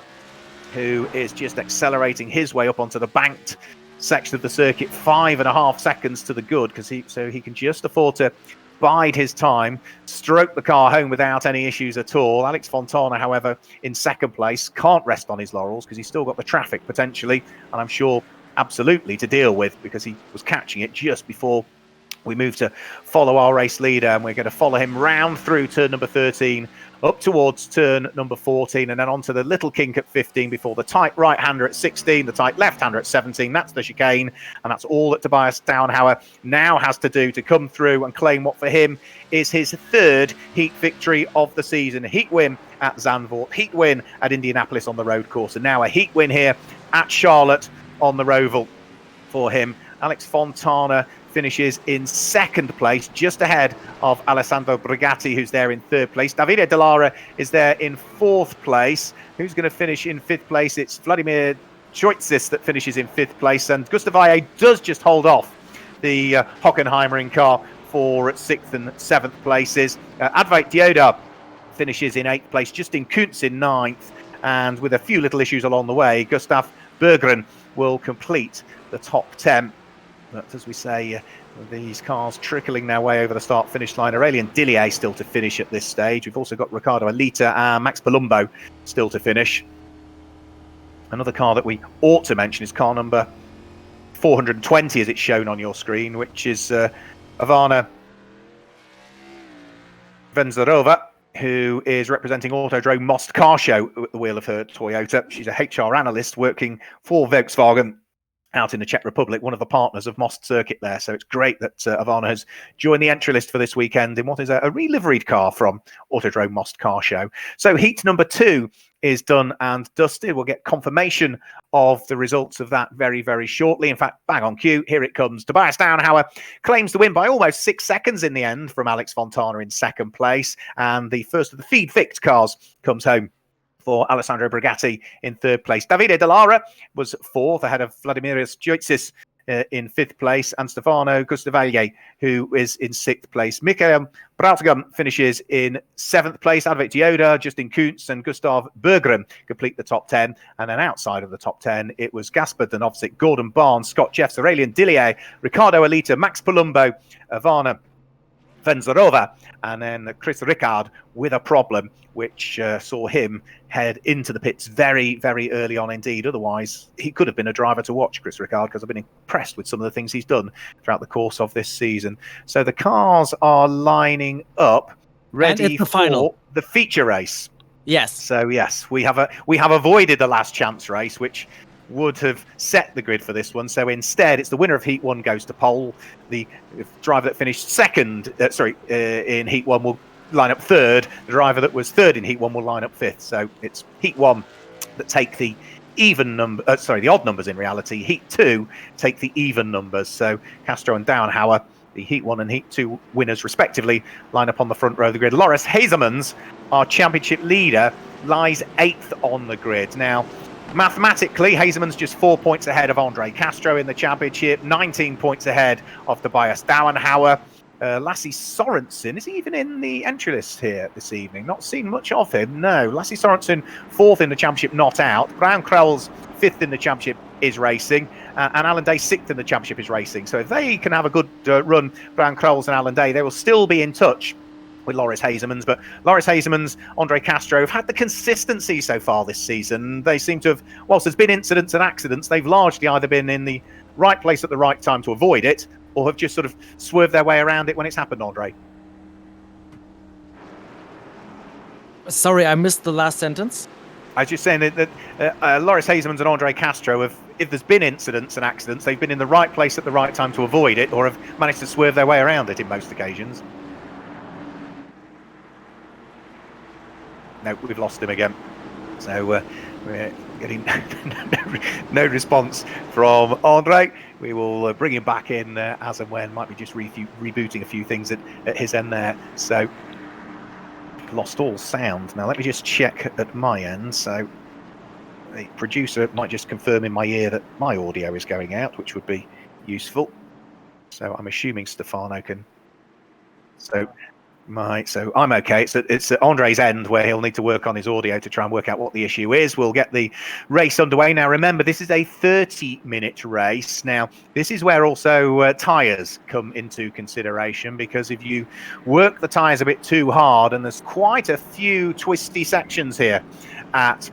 who is just accelerating his way up onto the banked section of the circuit. 5.5 seconds to the good, because he can just afford to bide his time, stroke the car home without any issues at all. Alex Fontana, however, in second place, can't rest on his laurels because he's still got the traffic potentially, and I'm sure absolutely to deal with, because he was catching it just before we move to follow our race leader, and we're going to follow him round through turn number 13 up towards turn number 14 and then onto the little kink at 15 before the tight right-hander at 16, the tight left-hander at 17. That's the chicane, and that's all that Tobias Dauenhauer now has to do to come through and claim what for him is his 3rd heat victory of the season. A heat win at Zandvoort, heat win at Indianapolis on the road course, and now a heat win here at Charlotte on the Roval for him. Alex Fontana finishes in second place, just ahead of Alessandro Brigatti, who's there in 3rd place. Davide Dallara is there in 4th place. Who's going to finish in 5th place? It's Vladimir Choitsis that finishes in 5th place, and Gustavai does just hold off the Hockenheimring car for 6th and 7th places. Advait Dioda finishes in 8th place, Justin Kuntz in 9th, and with a few little issues along the way, Gustav Berggren will complete the top 10. But as we say, these cars trickling their way over the start-finish line. Aurelien Dillier still to finish at this stage. We've also got Ricardo Alita and Max Palumbo still to finish. Another car that we ought to mention is car number 420, as it's shown on your screen, which is Ivana Venzarova, who is representing Autodrome Most Car Show at the wheel of her Toyota. She's a HR analyst working for Volkswagen out in the Czech Republic, one of the partners of Most Circuit there. So it's great that Ivana has joined the entry list for this weekend in what is a reliveried car from Autodrome Most Car Show. So heat number 2 is done and dusted. We'll get confirmation of the results of that very, very shortly. In fact, bang on cue, here it comes. Tobias Dauenhauer claims the win by almost 6 seconds in the end from Alex Fontana in second place. And the first of the Feed Vict cars comes home for Alessandro Brigatti in 3rd place. Davide Dallara was 4th, ahead of Vladimiris Joitsis in 5th place, and Stefano Gustavaglia, who is in 6th place. Michael Breitagum finishes in 7th place. Advait Dioda, Justin Kuntz, and Gustav Berggren complete the top 10. And then outside of the top 10, it was Gaspard Danovsik, Gordon Barnes, Scott Jeffs, Aurelien Dillier, Ricardo Alita, Max Palumbo, Ivana Venzarova, and then Chris Ricard with a problem, which saw him head into the pits very, very early on indeed. Otherwise, he could have been a driver to watch, Chris Ricard, because I've been impressed with some of the things he's done throughout the course of this season. So the cars are lining up, ready for final. the feature race. Yes. So yes, we have avoided the last chance race, which would have set the grid for this one. So instead, it's the winner of Heat 1 goes to pole. The driver that finished second, in Heat 1 will line up 3rd. The driver that was 3rd in Heat 1 will line up 5th. So it's Heat 1 that take the the odd numbers in reality. Heat 2 take the even numbers. So Castro and Dauenhauer the Heat 1 and Heat 2 winners respectively line up on the front row of the grid. Loris Hazemans, our championship leader, lies 8th on the grid. Now, mathematically, Hazemans just 4 points ahead of Andre Castro in the championship, 19 points ahead of Tobias Dauenhauer. Lasse Sorensen, is he even in the entry list here this evening? Not seen much of him, no. Lasse Sorensen, 4th in the championship, not out. Brian Krell's 5th in the championship, is racing. And Alan Day, 6th in the championship, is racing. So if they can have a good run, Brian Krells and Alan Day, they will still be in touch with Loris Hazemans. But Loris Hazemans, Andre Castro have had the consistency so far this season. They seem to have, whilst there's been incidents and accidents, they've largely either been in the right place at the right time to avoid it, or have just sort of swerved their way around it when it's happened, Andre. Sorry, I missed the last sentence. I was just saying that Loris Hazemans and Andre Castro have, if there's been incidents and accidents, they've been in the right place at the right time to avoid it, or have managed to swerve their way around it in most occasions. No, we've lost him again. So we're getting no response from Andre. We will bring him back in as and when. Might be just rebooting a few things at his end there. So lost all sound. Now let me just check at my end. So the producer might just confirm in my ear that my audio is going out, which would be useful. So I'm assuming Stefano can. So I'm okay. It's at Andre's end where he'll need to work on his audio to try and work out what the issue is. We'll get the race underway. Now, remember, this is a 30-minute race. Now, this is where also tyres come into consideration, because if you work the tyres a bit too hard, and there's quite a few twisty sections here at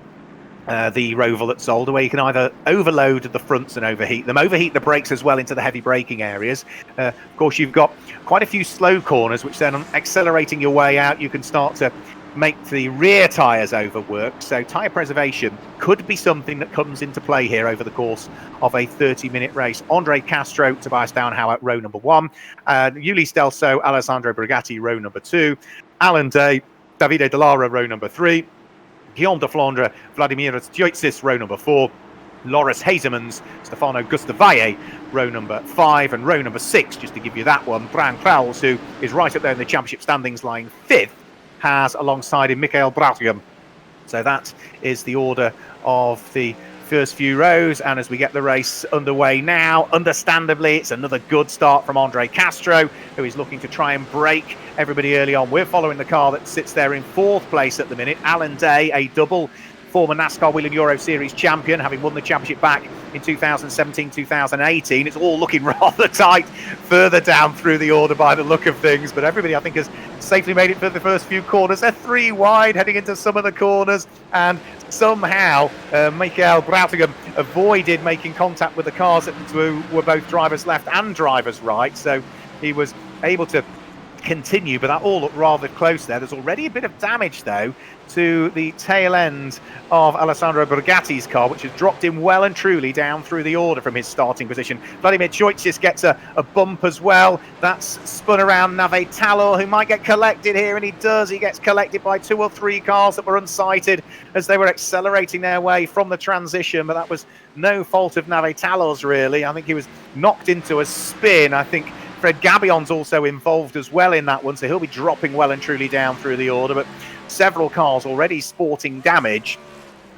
the Roval at Zolder, where you can either overload the fronts and overheat them, overheat the brakes as well into the heavy braking areas. Of course, you've got quite a few slow corners, which then, accelerating your way out, you can start to make the rear tyres overwork. So tyre preservation could be something that comes into play here over the course of a 30-minute race. Andre Castro, Tobias Dauenhauer, row number 1. Ulysse Delso, Alessandro Brigatti, row number 2. Alan Day, Davide Dallara, row number 3. Guillaume de Flandre, Vladimir Stjoitsis, row number 4. Loris Hazemans, Stefano Gustavalle, row number 5. And row number 6, just to give you that one, Brian Krauls, who is right up there in the championship standings, lying 5th, has alongside him Michael Brautigan. So that is the order of the first few rows, and as we get the race underway now, understandably, it's another good start from Andre Castro, who is looking to try and break everybody early on. We're following the car that sits there in 4th place at the minute, Alan Day, a double former NASCAR Whelen Euro Series champion, having won the championship back in 2017-2018. It's all looking rather tight further down through the order by the look of things, but everybody, I think, has safely made it for the first few corners. They're 3 wide heading into some of the corners, and somehow Michael Brautigan avoided making contact with the cars that were both drivers left and drivers right, so he was able to continue, but that all looked rather close there. There's already a bit of damage, though, to the tail end of Alessandro Brigatti's car, which has dropped him well and truly down through the order from his starting position. Vladimir Stjoitsis gets a bump as well. That's spun around Nave Talor, who might get collected here, and he does. He gets collected by 2 or 3 cars that were unsighted as they were accelerating their way from the transition, but that was no fault of Nave Talor's, really. I think he was knocked into a spin. I think Fred Gabion's also involved as well in that one, so he'll be dropping well and truly down through the order, but several cars already sporting damage.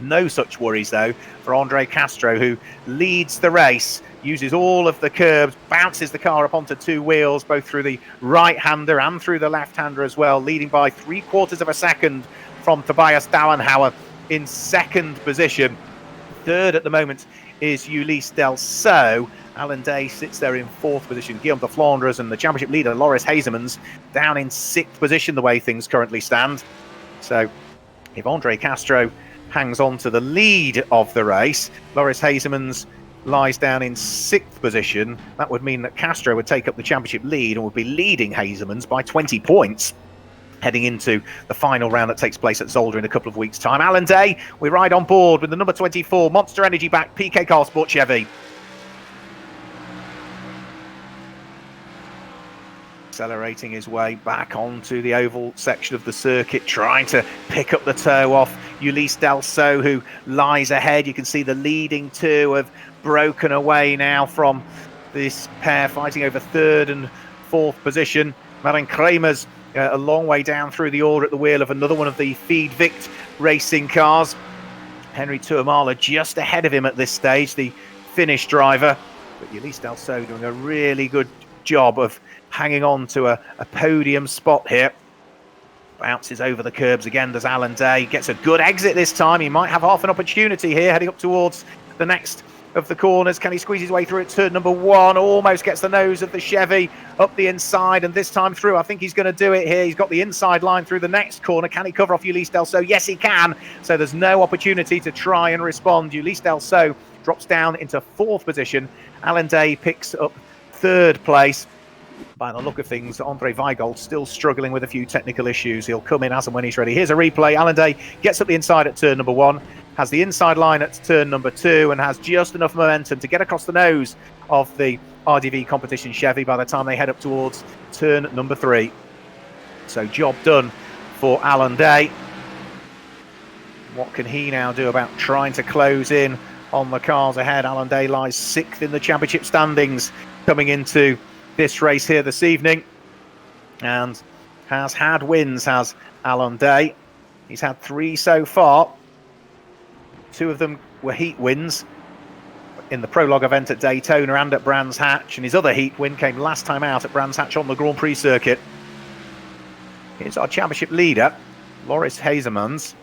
No such worries, though, for Andre Castro, who leads the race, uses all of the curbs, bounces the car up onto 2 wheels, both through the right-hander and through the left-hander as well, leading by 3/4 of a second from Tobias Dauenhauer in 2nd position. 3rd at the moment is Ulysse Delso. Alan Day sits there in 4th position. Guillaume de Flandres and the championship leader, Loris Hazemans, down in 6th position the way things currently stand. So if Andre Castro hangs on to the lead of the race, Loris Hazemans lies down in 6th position. That would mean that Castro would take up the championship lead and would be leading Hazemans by 20 points. Heading into the final round that takes place at Zolder in a couple of weeks' time. Alan Day, we ride on board with the number 24 Monster Energy back PK Car Sport Chevy. Accelerating his way back onto the oval section of the circuit, trying to pick up the toe off Ulysse Delso, who lies ahead. You can see the leading 2 have broken away now from this pair, fighting over 3rd and 4th position. Marin Kramer's a long way down through the order at the wheel of another one of the Feed Vict racing cars. Henry Tuamala just ahead of him at this stage, the Finnish driver. But Ulysse Delceau doing a really good job of hanging on to a podium spot here. Bounces over the curbs again, does Alan Day. Gets a good exit this time. He might have half an opportunity here, heading up towards the next of the corners. Can he squeeze his way through at turn number 1? Almost gets the nose of the Chevy up the inside, and this time through, I think he's going to do it here. He's got the inside line through the next corner. Can he cover off Ulysse Delceau? Yes, he can. So there's no opportunity to try and respond. Ulysse Delceau drops down into 4th position. Alan Day picks up 3rd place. By the look of things, Andre Weigold still struggling with a few technical issues. He'll come in as and when he's ready. Here's a replay. Alan Day gets up the inside at turn number 1, has the inside line at turn number 2, and has just enough momentum to get across the nose of the RDV competition Chevy by the time they head up towards turn number 3. So job done for Alan Day. What can he now do about trying to close in on the cars ahead? Alan Day lies 6th in the championship standings coming into this race here this evening, and has had wins, has Alan Day. He's had 3 so far. 2 of them were heat wins in the prologue event at Daytona and at Brands Hatch, and his other heat win came last time out at Brands Hatch on the Grand Prix circuit. Here's our championship leader, Loris Hazemans,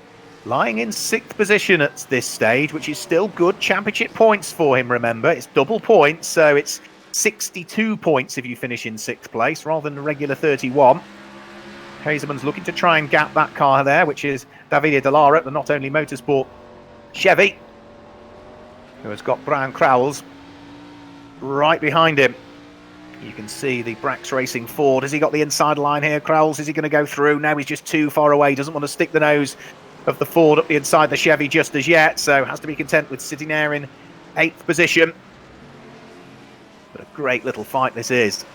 lying in 6th position at this stage, which is still good championship points for him, remember. It's double points, so it's 62 points if you finish in 6th place rather than the regular 31. Hazemans looking to try and gap that car there, which is Davide Dallara, the Not Only Motorsport Chevy, who has got Brian Crowells right behind him. You can see the Brax Racing Ford. Has he got the inside line here, Crowells? Is he going to go through? No, he's just too far away. Doesn't want to stick the nose of the Ford up the inside the Chevy just as yet, so has to be content with sitting there in 8th position. But a great little fight this is.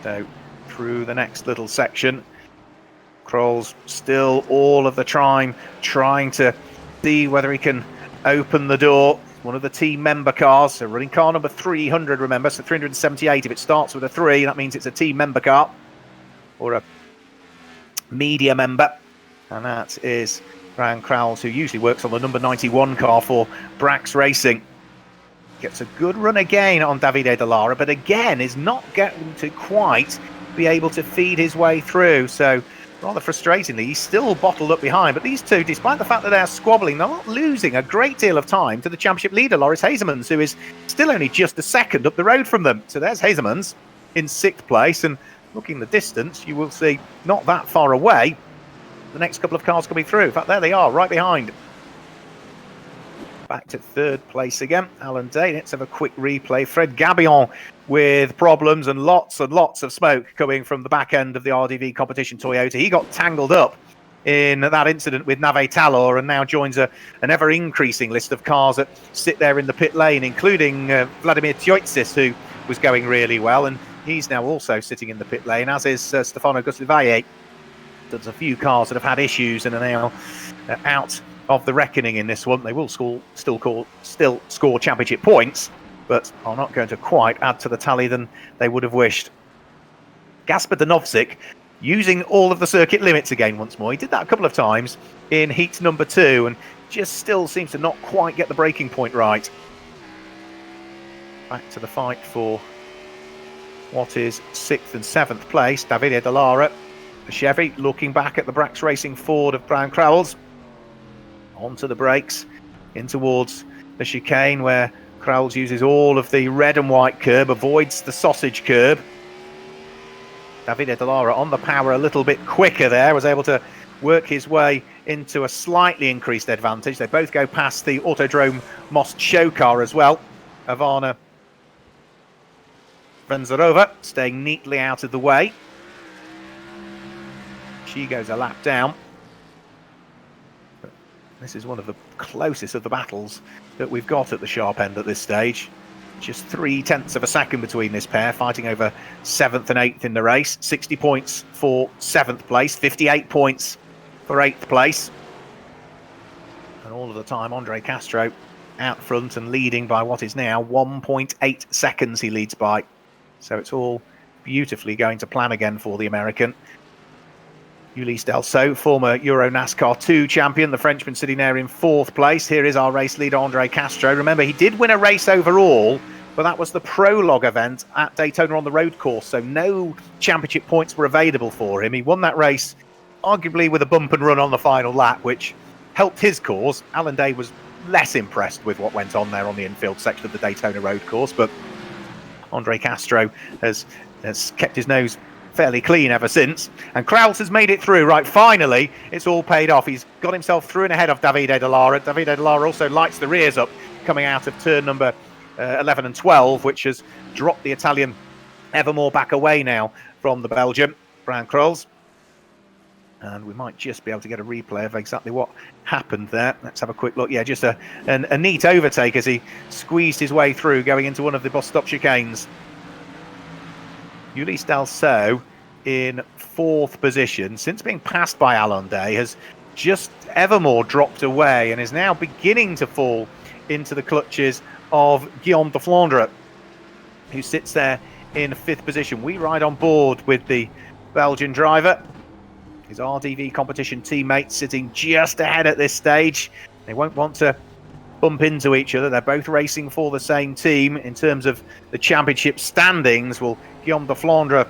So through the next little section, Crowells still all of the time trying to see whether he can open the door. One of the team member cars, so running car number 300, remember, so 378. If it starts with a 3, that means it's a team member car or a media member, and that is Brian Crowells, who usually works on the number 91 car for Brax Racing. Gets a good run again on Davide Dallara, but again is not going to quite be able to feed his way through. So rather frustratingly, he's still bottled up behind. But these two, despite the fact that they're squabbling, they're not losing a great deal of time to the championship leader, Loris Hazemans, who is still only just a second up the road from them. So there's Hazemans in 6th place, and looking the distance, you will see not that far away the next couple of cars coming through. In fact, there they are, right behind. Back to 3rd place again, Alan Day. Let's have a quick replay. Fred Gabillon with problems and lots of smoke coming from the back end of the RDV competition Toyota. He got tangled up in that incident with Nave Talor and now joins an ever-increasing list of cars that sit there in the pit lane, including Vladimir Tioitsis, who was going really well, and he's now also sitting in the pit lane, as is Stefano Gustavalle. There's a few cars that have had issues and are now out of the reckoning in this one. They will still score championship points, but are not going to quite add to the tally than they would have wished. Gasper Danovsik using all of the circuit limits again once more. He did that a couple of times in heat number 2 and just still seems to not quite get the breaking point right. Back to the fight for what is 6th and 7th place. Davide Dallara, the Chevy, looking back at the Brax Racing Ford of Brian Crowells. Onto the brakes, in towards the chicane where Crowells uses all of the red and white curb, avoids the sausage curb. Davide Dallara on the power a little bit quicker there, was able to work his way into a slightly increased advantage. They both go past the Autodrome Most show car as well. Ivana Venzarova staying neatly out of the way. She goes a lap down. This is one of the closest of the battles that we've got at the sharp end at this stage. Just 0.3 of a second between this pair, fighting over 7th and 8th in the race. 60 points for 7th place, 58 points for 8th place. And all of the time, Andre Castro out front and leading by what is now 1.8 seconds he leads by. So it's all beautifully going to plan again for the American. Ulysse Delceau, former EuroNASCAR 2 champion, the Frenchman sitting there in 4th place. Here is our race leader, Andre Castro. Remember, he did win a race overall, but that was the prologue event at Daytona on the road course, so no championship points were available for him. He won that race, arguably with a bump and run on the final lap, which helped his cause. Alan Day was less impressed with what went on there on the infield section of the Daytona road course, but Andre Castro has kept his nose fairly clean ever since, and Krauls has made it through. Right, finally it's all paid off. He's got himself through and ahead of Davide De Lara. Davide De Lara also lights the rears up coming out of turn number 11 and 12, which has dropped the Italian ever more back away now from the Belgian Brian Krauls. And we might just be able to get a replay of exactly what happened there. Let's have a quick look. Yeah, just a neat overtake as he squeezed his way through going into one of the bus stop chicanes. Ulysse Delceau in 4th position, since being passed by Alain Day, has just ever more dropped away and is now beginning to fall into the clutches of Guillaume de Flandre, who sits there in 5th position. We ride on board with the Belgian driver, his RDV competition teammate, sitting just ahead at this stage. They won't want to bump into each other. They're both racing for the same team. In terms of the championship standings, well, Guillaume de Flandre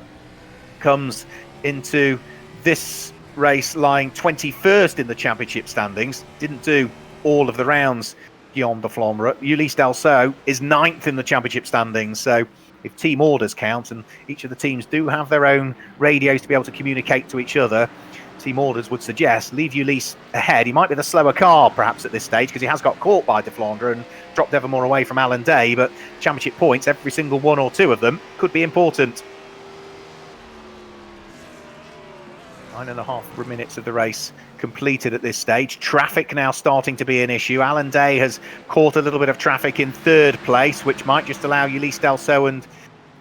comes into this race lying 21st in the championship standings. Didn't do all of the rounds, Guillaume de Flandre. Ulysse Delceau is 9th in the championship standings. So if team orders count, and each of the teams do have their own radios to be able to communicate to each other, team orders would suggest leave Ulysse ahead. He might be the slower car perhaps at this stage because he has got caught by de Flandre and dropped ever more away from Alan Day, but championship points, every single one or two of them, could be important. 9.5 minutes of the race completed at this stage. Traffic now starting to be an issue. Alan Day has caught a little bit of traffic in 3rd place, which might just allow Ulysse Delceau and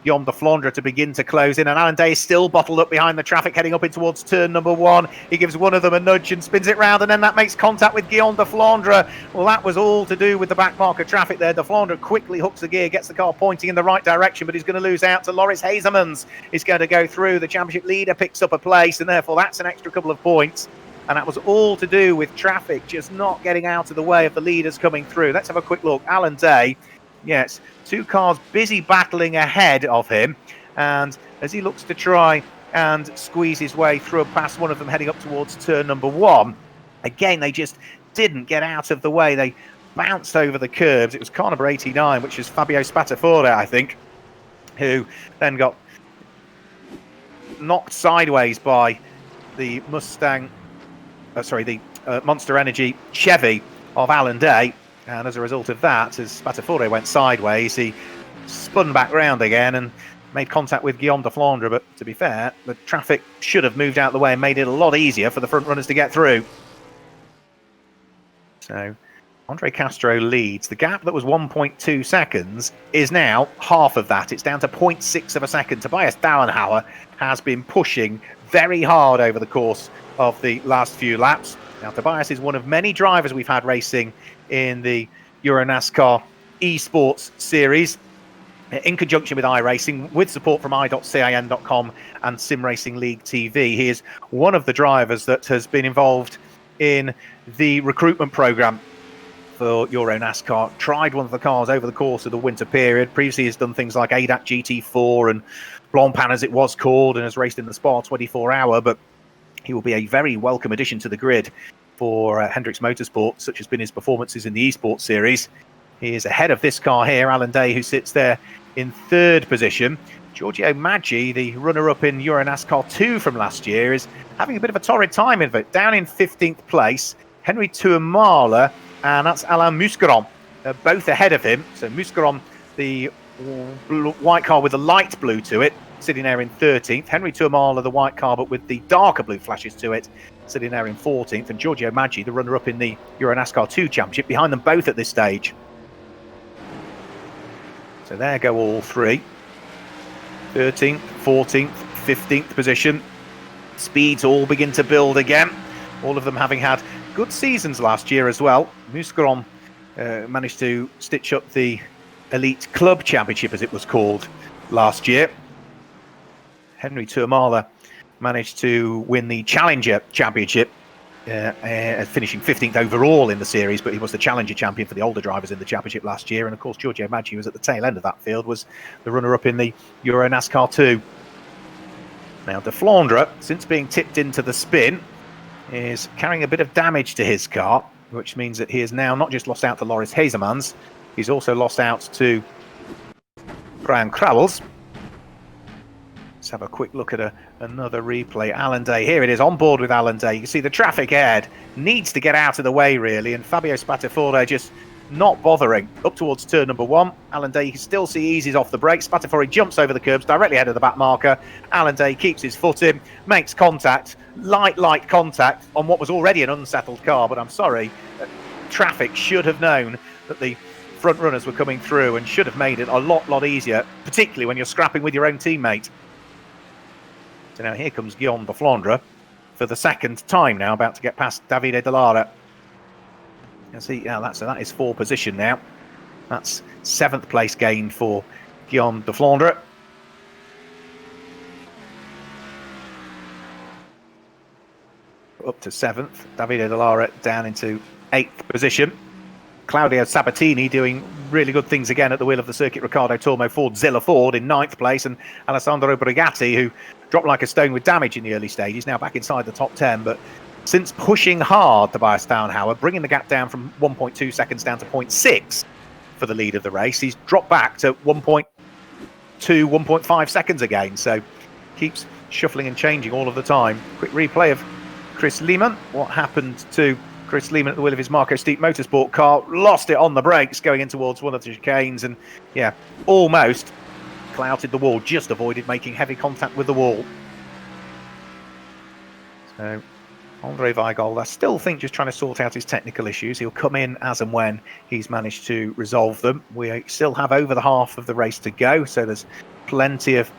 Guillaume de Flandre to begin to close in, and Alan Day is still bottled up behind the traffic heading up in towards turn number 1. He gives one of them a nudge and spins it round, and then that makes contact with Guillaume de Flandre. Well, that was all to do with the back marker traffic there. De Flandre quickly hooks the gear, gets the car pointing in the right direction, but he's going to lose out to Loris Hazemans. He's going to go through. The championship leader picks up a place, and therefore that's an extra couple of points. And that was all to do with traffic just not getting out of the way of the leaders coming through. Let's have a quick look. Alan Day, yes, 2 cars busy battling ahead of him, and as he looks to try and squeeze his way through and past one of them heading up towards turn number 1, again, they just didn't get out of the way. They bounced over the curbs. It was car number 89, which is Fabio Spatafora, I think, who then got knocked sideways by the Monster Energy Chevy of Alan Day. And as a result of that, as Spatafora went sideways, he spun back round again and made contact with Guillaume de Flandre. But to be fair, the traffic should have moved out of the way and made it a lot easier for the front runners to get through. So Andre Castro leads. The gap that was 1.2 seconds is now half of that. It's down to 0.6 of a second. Tobias Dallenhauer has been pushing very hard over the course of the last few laps. Now, Tobias is one of many drivers we've had racing in the EuroNASCAR Esports Series in conjunction with iRacing, with support from i.cin.com and Sim Racing League TV. He is one of the drivers that has been involved in the recruitment program for EuroNASCAR. Tried one of the cars over the course of the winter period. Previously has done things like ADAC GT4 and Blancpain, as it was called, and has raced in the Spa 24 Hour, but he will be a very welcome addition to the grid for Hendricks Motorsport, such has been his performances in the Esports Series. He is ahead of this car here, Alan Day, who sits there in 3rd position. Giorgio Maggi, the runner-up in EuroNASCAR 2 from last year, is having a bit of a torrid time of it. Down in 15th place, Henry Tuamala, and that's Alain Muscaron, both ahead of him. So Muscaron, the white car with the light blue to it, sitting there in 13th. Henry Tuamala, the white car, but with the darker blue flashes to it, sitting there in 14th. And Giorgio Maggi, the runner-up in the EuroNASCAR 2 Championship, behind them both at this stage. So there go all three. 13th, 14th, 15th position. Speeds all begin to build again. All of them having had good seasons last year as well. Muscaron managed to stitch up the Elite Club Championship, as it was called, last year. Henry Tuamala managed to win the Challenger Championship, finishing 15th overall in the series, but he was the Challenger champion for the older drivers in the championship last year. And of course, Giorgio Maggi was at the tail end of that field, was the runner-up in the EuroNASCAR 2. Now, De Flandre, since being tipped into the spin, is carrying a bit of damage to his car, which means that he has now not just lost out to Loris Hazemans, he's also lost out to Brian Krauwels. Let's have a quick look at another replay. Alan Day, here it is, on board with Alan Day. You can see the traffic ahead needs to get out of the way, really, and Fabio Spatafore just not bothering. Up towards turn number 1, Alan Day, you can still see eases off the brakes. Spatafore jumps over the curbs directly ahead of the back marker. Alan Day keeps his foot in, makes contact, light contact on what was already an unsettled car, but I'm sorry, traffic should have known that the front runners were coming through and should have made it a lot easier, particularly when you're scrapping with your own teammate. So now here comes Guillaume de Flandre for the second time now, about to get past Davide Dallara. You see, yeah, that is 4th position now. That's 7th place gain for Guillaume de Flandre. Up to 7th. Davide Dallara down into 8th position. Claudio Sabatini doing really good things again at the wheel of the Circuit Ricardo Tormo Ford Zilla Ford in 9th place, and Alessandro Brigatti, who dropped like a stone with damage in the early stages, now back inside the top 10, but since pushing hard, Tobias Stauenhauer, bringing the gap down from 1.2 seconds down to 0.6 for the lead of the race, he's dropped back to 1.2, 1.5 seconds again, so keeps shuffling and changing all of the time. Quick replay of Chris Lehman. What happened to Chris Lehman at the wheel of his Marco Steep Motorsport car? Lost it on the brakes going in towards one of the chicanes, and yeah, almost clouted the wall, just avoided making heavy contact with the wall. So Andre Weigold, I still think, just trying to sort out his technical issues. He'll come in as and when he's managed to resolve them. We still have over the half of the race to go, so there's plenty of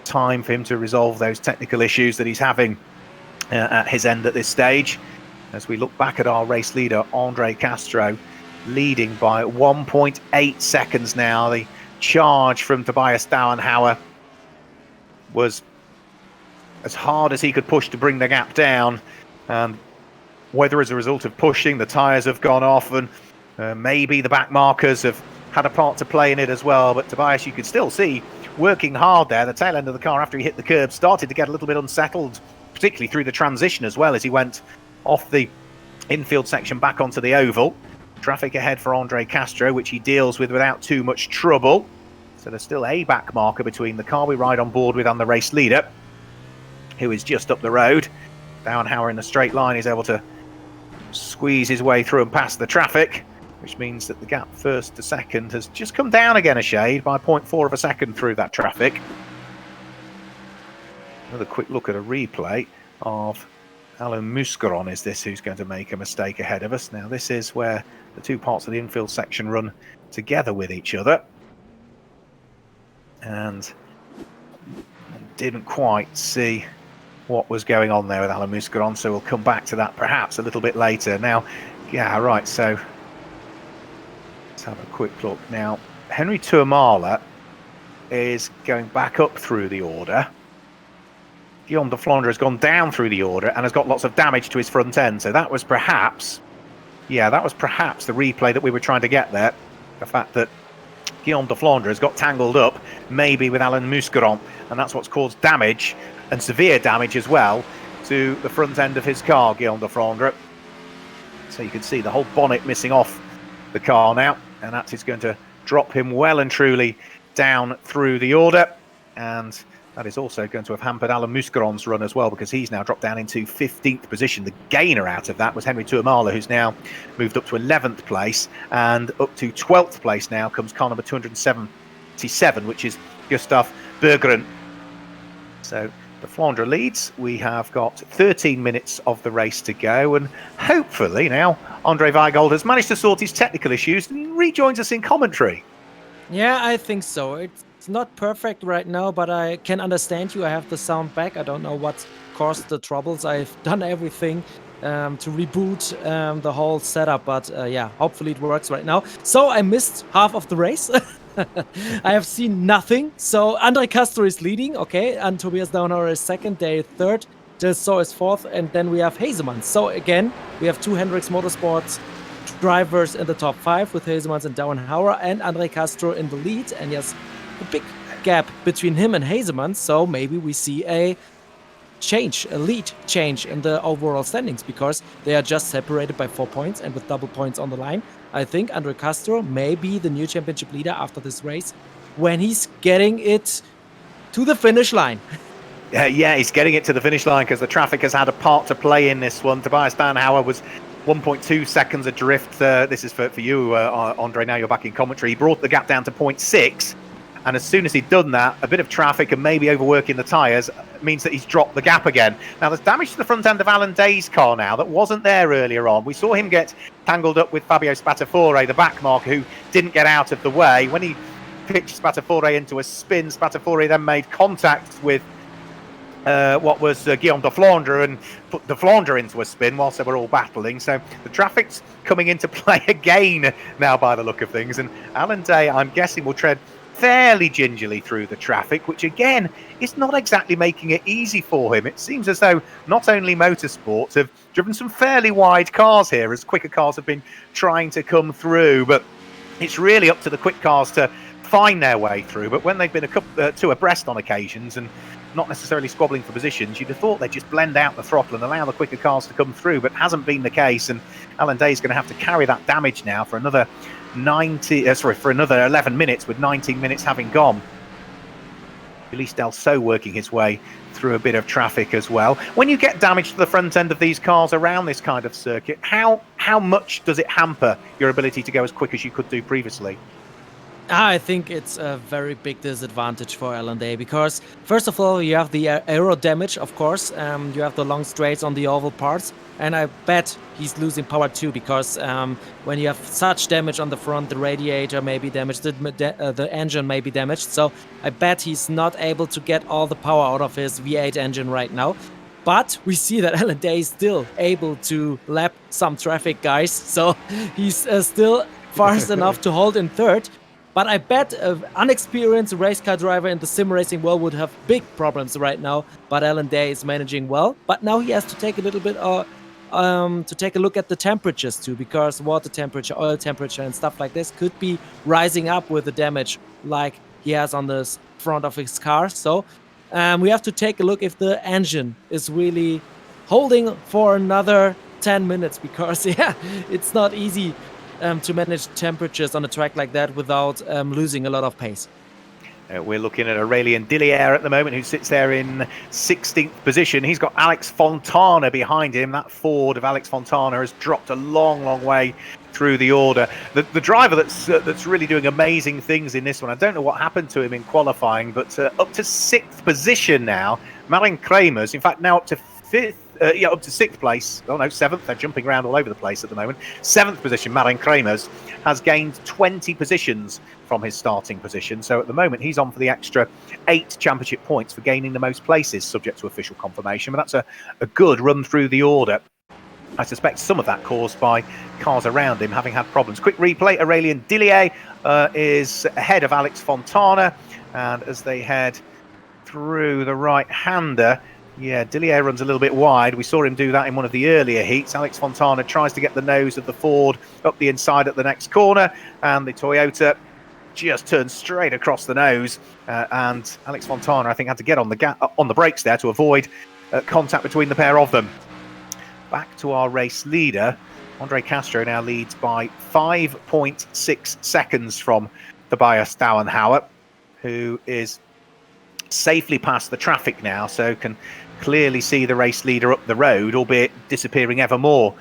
time for him to resolve those technical issues that he's having at his end at this stage. As we look back at our race leader, Andre Castro, leading by 1.8 seconds now. The charge from Tobias Stauenhauer was as hard as he could push to bring the gap down, and whether as a result of pushing, the tyres have gone off, and maybe the back markers have had a part to play in it as well. But Tobias, you could still see working hard there. The tail end of the car after he hit the curb started to get a little bit unsettled, particularly through the transition as well, as he went off the infield section back onto the oval. Traffic ahead for Andre Castro, which he deals with without too much trouble. So there's still a back marker between the car we ride on board with and the race leader, who is just up the road. Stauenhauer in the straight line is able to squeeze his way through and past the traffic, which means that the gap first to second has just come down again a shade by 0.4 of a second through that traffic. Another quick look at a replay of Alain Muscaron is this, who's going to make a mistake ahead of us. Now this is where the two parts of the infield section run together with each other, and didn't quite see what was going on there with Alain Muscaron, so we'll come back to that perhaps a little bit later. Now, yeah, right, so let's have a quick look. Now, Henry Tuamala is going back up through the order. Guillaume de Flandre has gone down through the order and has got lots of damage to his front end. So that was perhaps, yeah, that was perhaps the replay that we were trying to get there. The fact that Guillaume de Flandre has got tangled up, maybe with Alain Muscaron, and that's what's caused damage, and severe damage as well, to the front end of his car, Guillaume de Flandre. So you can see the whole bonnet missing off the car now, and that is going to drop him well and truly down through the order. And that is also going to have hampered Alain Muscaron's run as well, because he's now dropped down into 15th position. The gainer out of that was Henry Tuamala, who's now moved up to 11th place, and up to 12th place now comes car number 277, which is Gustav Berggren. So the Flandre leads. We have got 13 minutes of the race to go, and hopefully now Andre Weigold has managed to sort his technical issues and rejoins us in commentary. Yeah, I think so. It's not perfect right now, but I can understand you. I have the sound back. I don't know what caused the troubles. I've done everything to reboot the whole setup, but yeah, hopefully it works right now. So I missed half of the race. I have seen nothing. So Andre Castro is leading, okay, and Tobias Dauenhauer is second, Dale third, Del So is fourth, and then we have Hazeman. So again, we have two Hendrix Motorsports drivers in the top 5 with Hazemans and Dauenhauer, and Andre Castro in the lead, and yes, a big gap between him and Hazemans. So maybe we see a lead change in the overall standings, because they are just separated by 4 points, and with double points on the line, I think Andre Castro may be the new championship leader after this race when he's getting it to the finish line. Yeah, he's getting it to the finish line because the traffic has had a part to play in this one. Tobias Dauenhauer was 1.2 seconds adrift. This is for you, Andre. Now you're back in commentary. He brought the gap down to 0.6. And as soon as he'd done that, a bit of traffic and maybe overworking the tyres means that he's dropped the gap again. Now, there's damage to the front end of Alan Day's car now that wasn't there earlier on. We saw him get tangled up with Fabio Spatafore, the backmarker, who didn't get out of the way. When he pitched Spatafore into a spin, Spatafore then made contact with what was Guillaume de Flandre and put de Flandre into a spin whilst they were all battling. So the traffic's coming into play again now by the look of things. And Alan Day, I'm guessing, will tread fairly gingerly through the traffic, which again is not exactly making it easy for him. It seems as though not only motorsports have driven some fairly wide cars here as quicker cars have been trying to come through, but it's really up to the quick cars to find their way through. But when they've been two abreast on occasions and not necessarily squabbling for positions, you'd have thought they'd just blend out the throttle and allow the quicker cars to come through, but hasn't been the case. And Alan Day is going to have to carry that damage now for another 11 minutes, with 19 minutes having gone. Ulysse Del So working his way through a bit of traffic as well. When you get damage to the front end of these cars around this kind of circuit, how much does it hamper your ability to go as quick as you could do previously? I think it's a very big disadvantage for Alan Day, because first of all, you have the aero damage, of course. You have the long straights on the oval parts, and I bet he's losing power too, because when you have such damage on the front, the radiator may be damaged, the engine may be damaged. So I bet he's not able to get all the power out of his V8 engine right now. But we see that Alan Day is still able to lap some traffic, guys. So he's still fast enough to hold in third. But I bet an unexperienced race car driver in the sim racing world would have big problems right now. But Alan Day is managing well. But now he has to take a little bit to take a look at the temperatures too, because water temperature, oil temperature, and stuff like this could be rising up with the damage like he has on the front of his car. So we have to take a look if the engine is really holding for another 10 minutes, because yeah, it's not easy to manage temperatures on a track like that without losing a lot of pace. We're looking at Aurélien Dillier at the moment, who sits there in 16th position. He's got Alex Fontana behind him. That Ford of Alex Fontana has dropped a long, long way through the order. The driver that's really doing amazing things in this one, I don't know what happened to him in qualifying, but up to 6th position now. Marin Kremers, in fact, now up to 5th. Up to 6th place. Oh no, 7th. They're jumping around all over the place at the moment. 7th position, Marin Kremers, has gained 20 positions from his starting position. So at the moment, he's on for the extra 8 championship points for gaining the most places, subject to official confirmation. But that's a good run through the order. I suspect some of that caused by cars around him having had problems. Quick replay, Aurélien Dillier is ahead of Alex Fontana. And as they head through the right-hander, yeah, Dillier runs a little bit wide. We saw him do that in one of the earlier heats. Alex Fontana tries to get the nose of the Ford up the inside at the next corner, and the Toyota just turns straight across the nose. And Alex Fontana, I think, had to get on the brakes there to avoid contact between the pair of them. Back to our race leader. Andre Castro now leads by 5.6 seconds from Tobias Dauenhauer, who is safely past the traffic now, so can clearly see the race leader up the road, albeit disappearing ever more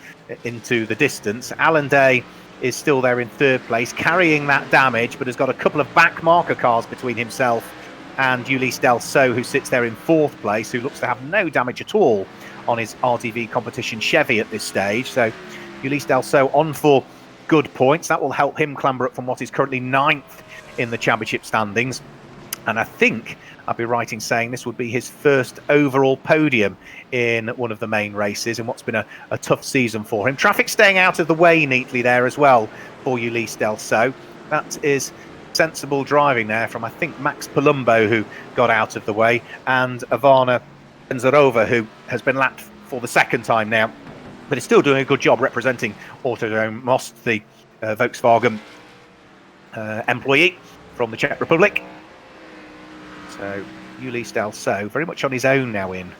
into the distance. Alan Day is still there in 3rd place, carrying that damage, but has got a couple of back marker cars between himself and Ulysse Del So, who sits there in 4th place, who looks to have no damage at all on his RTV competition Chevy at this stage. So Ulysse Del So on for good points. That will help him clamber up from what is currently 9th in the championship standings. And I think I'd be right in saying this would be his first overall podium in one of the main races in what's been a tough season for him. Traffic staying out of the way neatly there as well for Ulysse Del So. That is sensible driving there from, I think, Max Palumbo, who got out of the way, and Ivana Benzarova, who has been lapped for the second time now, but is still doing a good job representing Autodrome Most, the Volkswagen employee from the Czech Republic. So Ulysse Dalsault very much on his own now in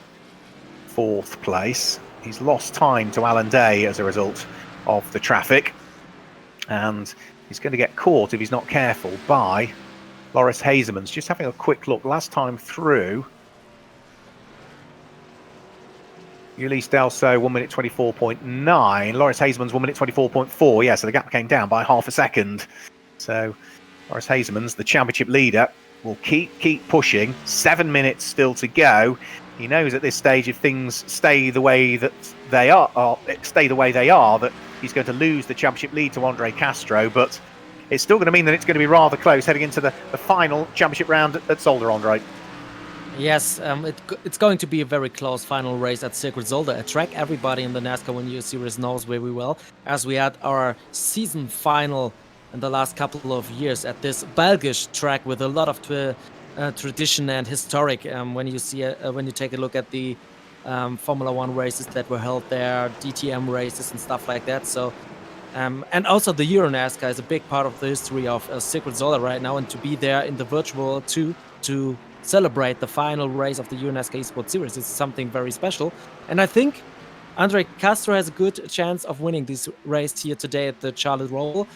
4th place. He's lost time to Alan Day as a result of the traffic, and he's going to get caught if he's not careful by Loris Hazemans. Just having a quick look, last time through, Ulysse Dalsault 1 minute 24.9, Loris Hazemans 1 minute 24.4. Yeah, so the gap came down by half a second. So Loris Hazemans, the championship leader, will keep pushing. 7 minutes still to go. He knows at this stage, if things stay the way that they are, that he's going to lose the championship lead to Andre Castro. But it's still going to mean that it's going to be rather close heading into the final championship round at Zolder, Andre. Yes, it's going to be a very close final race at Circuit Zolder, a track everybody in the NASCAR Whelen Euro Series knows very well, as we had our season final in the last couple of years at this Belgish track with a lot of tradition and historic. When you take a look at the Formula One races that were held there, DTM races and stuff like that. So, and also the EuroNASCAR is a big part of the history of Circuit Zolder right now, and to be there in the virtual to celebrate the final race of the EuroNASCAR Esports Series is something very special. And I think Andre Castro has a good chance of winning this race here today at the Charlotte Roval,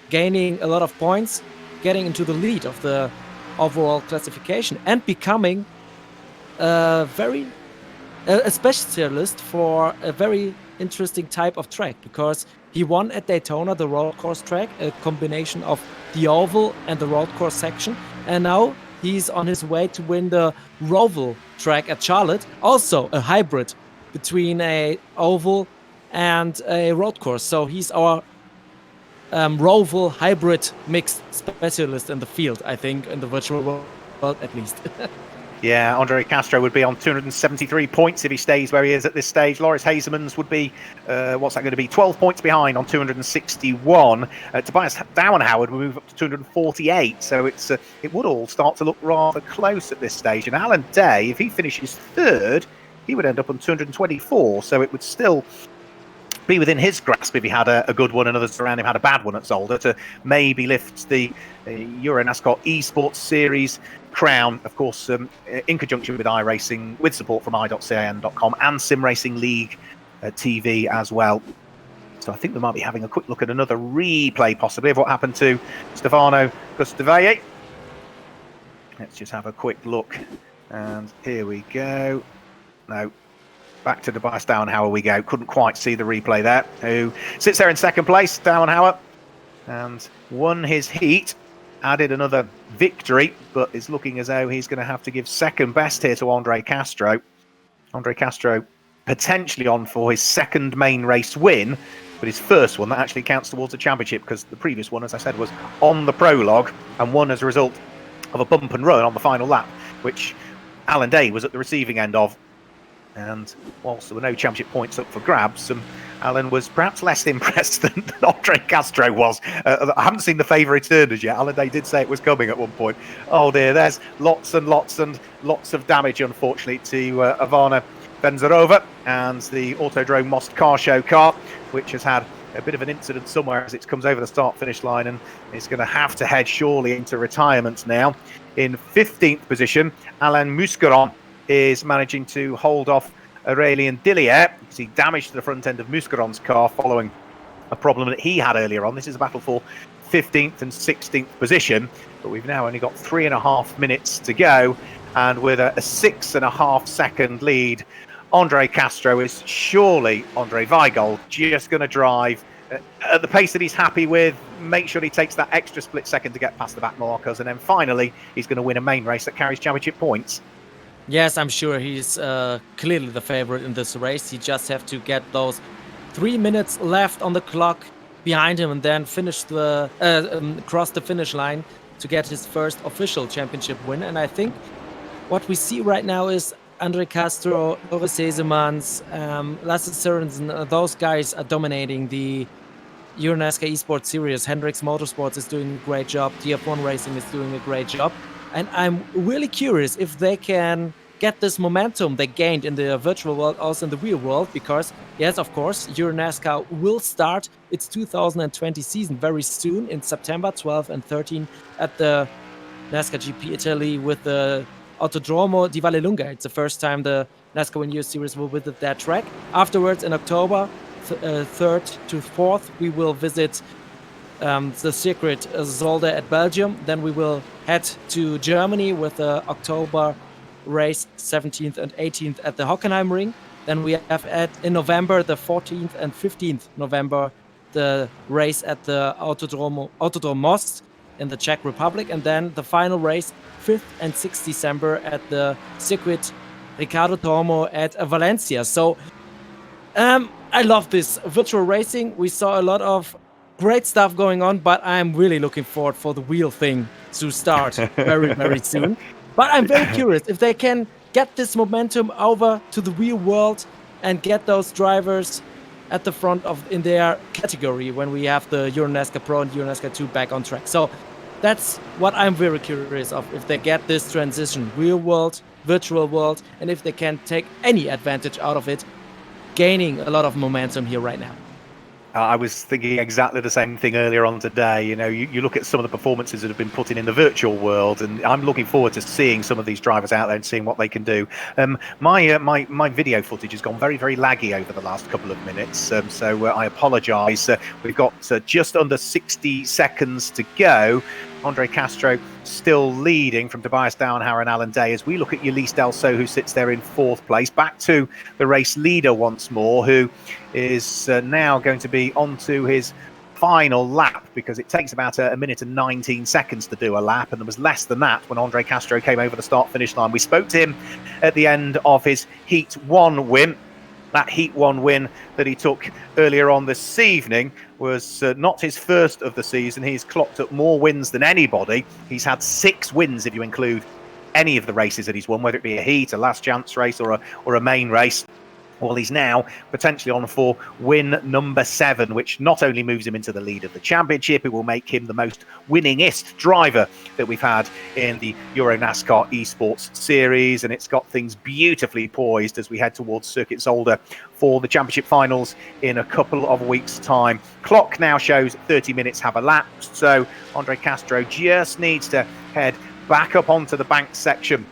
gaining a lot of points, getting into the lead of the overall classification, and becoming a specialist for a very interesting type of track, because he won at Daytona the road course track, a combination of the oval and the road course section, and now he's on his way to win the Roval track at Charlotte, also a hybrid between a oval and a road course. So he's our Roval hybrid mixed specialist in the field, I think, in the virtual world at least. Yeah, Andre Castro would be on 273 points if he stays where he is at this stage. Loris Hazemans would be, what's that going to be, 12 points behind on 261. Tobias Dauenhauer would move up to 248. So it would all start to look rather close at this stage. And Alan Day, if he finishes 3rd, he would end up on 224. So it would still be within his grasp if he had a good one and others around him had a bad one at Zolder to maybe lift the EuroNASCAR Esports Series crown, of course, in conjunction with iRacing, with support from i.can.com and Sim Racing League TV as well. So I think we might be having a quick look at another replay possibly of what happened to Stefano Gustavei. Let's just have a quick look, and here we go. No, back to Tobias Dauenhauer we go. Couldn't quite see the replay there. Who sits there in 2nd place, Dauenhauer, and won his heat, added another victory, but it's looking as though he's going to have to give second best here to Andre Castro. Andre Castro potentially on for his 2nd main race win, but his 1st one that actually counts towards the championship, because the previous one, as I said, was on the prologue and won as a result of a bump and run on the final lap, which Alan Day was at the receiving end of. And whilst there were no championship points up for grabs, Alan was perhaps less impressed than Andre Castro was. I haven't seen the favour returned as yet. Alan Day did say it was coming at one point. Oh dear, there's lots and lots of damage, unfortunately, to Ivana Benzarova and the Autodrome Most car show car, which has had a bit of an incident somewhere as it comes over the start-finish line, and it's going to have to head surely into retirement now. In 15th position, Alain Muscaron is managing to hold off Aurélien Dillier because he damaged the front end of Muscaron's car following a problem that he had earlier on. This is a battle for 15th and 16th position, but we've now only got 3.5 minutes to go, and with a 6.5 second lead, Andre Castro is surely Andre Weigold just going to drive at the pace that he's happy with, make sure he takes that extra split second to get past the back markers, and then finally he's going to win a main race that carries championship points. Yes, I'm sure he's clearly the favorite in this race. He just have to get those 3 minutes left on the clock behind him and then finish cross the finish line to get his first official championship win. And I think what we see right now is Andre Castro, Loris Hazemans, Lasse Sørensen, those guys are dominating the EuroNASCAR Esports Series. Hendrix Motorsports is doing a great job. TF1 Racing is doing a great job. And I'm really curious if they can get this momentum they gained in the virtual world also in the real world, because, yes, of course, EuroNASCAR will start its 2020 season very soon in September 12 and 13 at the NASCAR GP Italy with the Autodromo di Vallelunga. It's the first time the NASCAR Whelen Euro Series will visit that track. Afterwards, in October 3rd to 4th, we will visit the circuit Zolder at Belgium. Then we will head to Germany with the October race 17th and 18th at the Hockenheim Ring. Then we have in November, the 14th and 15th November, the race at the Autodrom Most in the Czech Republic. And then the final race, 5th and 6th December at the circuit Ricardo Tormo at Valencia. So I love this virtual racing. We saw a lot of great stuff going on, but I'm really looking forward for the wheel thing to start very, very soon. But I'm very curious if they can get this momentum over to the real world and get those drivers at the front in their category when we have the EuroNASCAR Pro and EuroNASCAR 2 back on track. So that's what I'm very curious of, if they get this transition, real world, virtual world, and if they can take any advantage out of it, gaining a lot of momentum here right now. I was thinking exactly the same thing earlier on today. You know, you look at some of the performances that have been put in the virtual world, and I'm looking forward to seeing some of these drivers out there and seeing what they can do. My video footage has gone very, very laggy over the last couple of minutes, so I apologise. We've got just under 60 seconds to go. Andre Castro still leading from Tobias Downhauer and Alan Day as we look at Ulysse Delso, who sits there in 4th place. Back to the race leader once more, who is now going to be onto his final lap, because it takes about a minute and 19 seconds to do a lap, and there was less than that when Andre Castro came over the start-finish line. We spoke to him at the end of his Heat 1 win. That Heat 1 win that he took earlier on this evening was not his first of the season. He's clocked up more wins than anybody. He's had 6 wins if you include any of the races that he's won, whether it be a heat, a last chance race, or a main race. Well, he's now potentially on for win number 7, which not only moves him into the lead of the championship, it will make him the most winningest driver that we've had in the EuroNASCAR Esports Series. And it's got things beautifully poised as we head towards Circuit Zolder for the championship finals in a couple of weeks' time. Clock now shows 30 minutes have elapsed, so Andre Castro just needs to head back up onto the bank section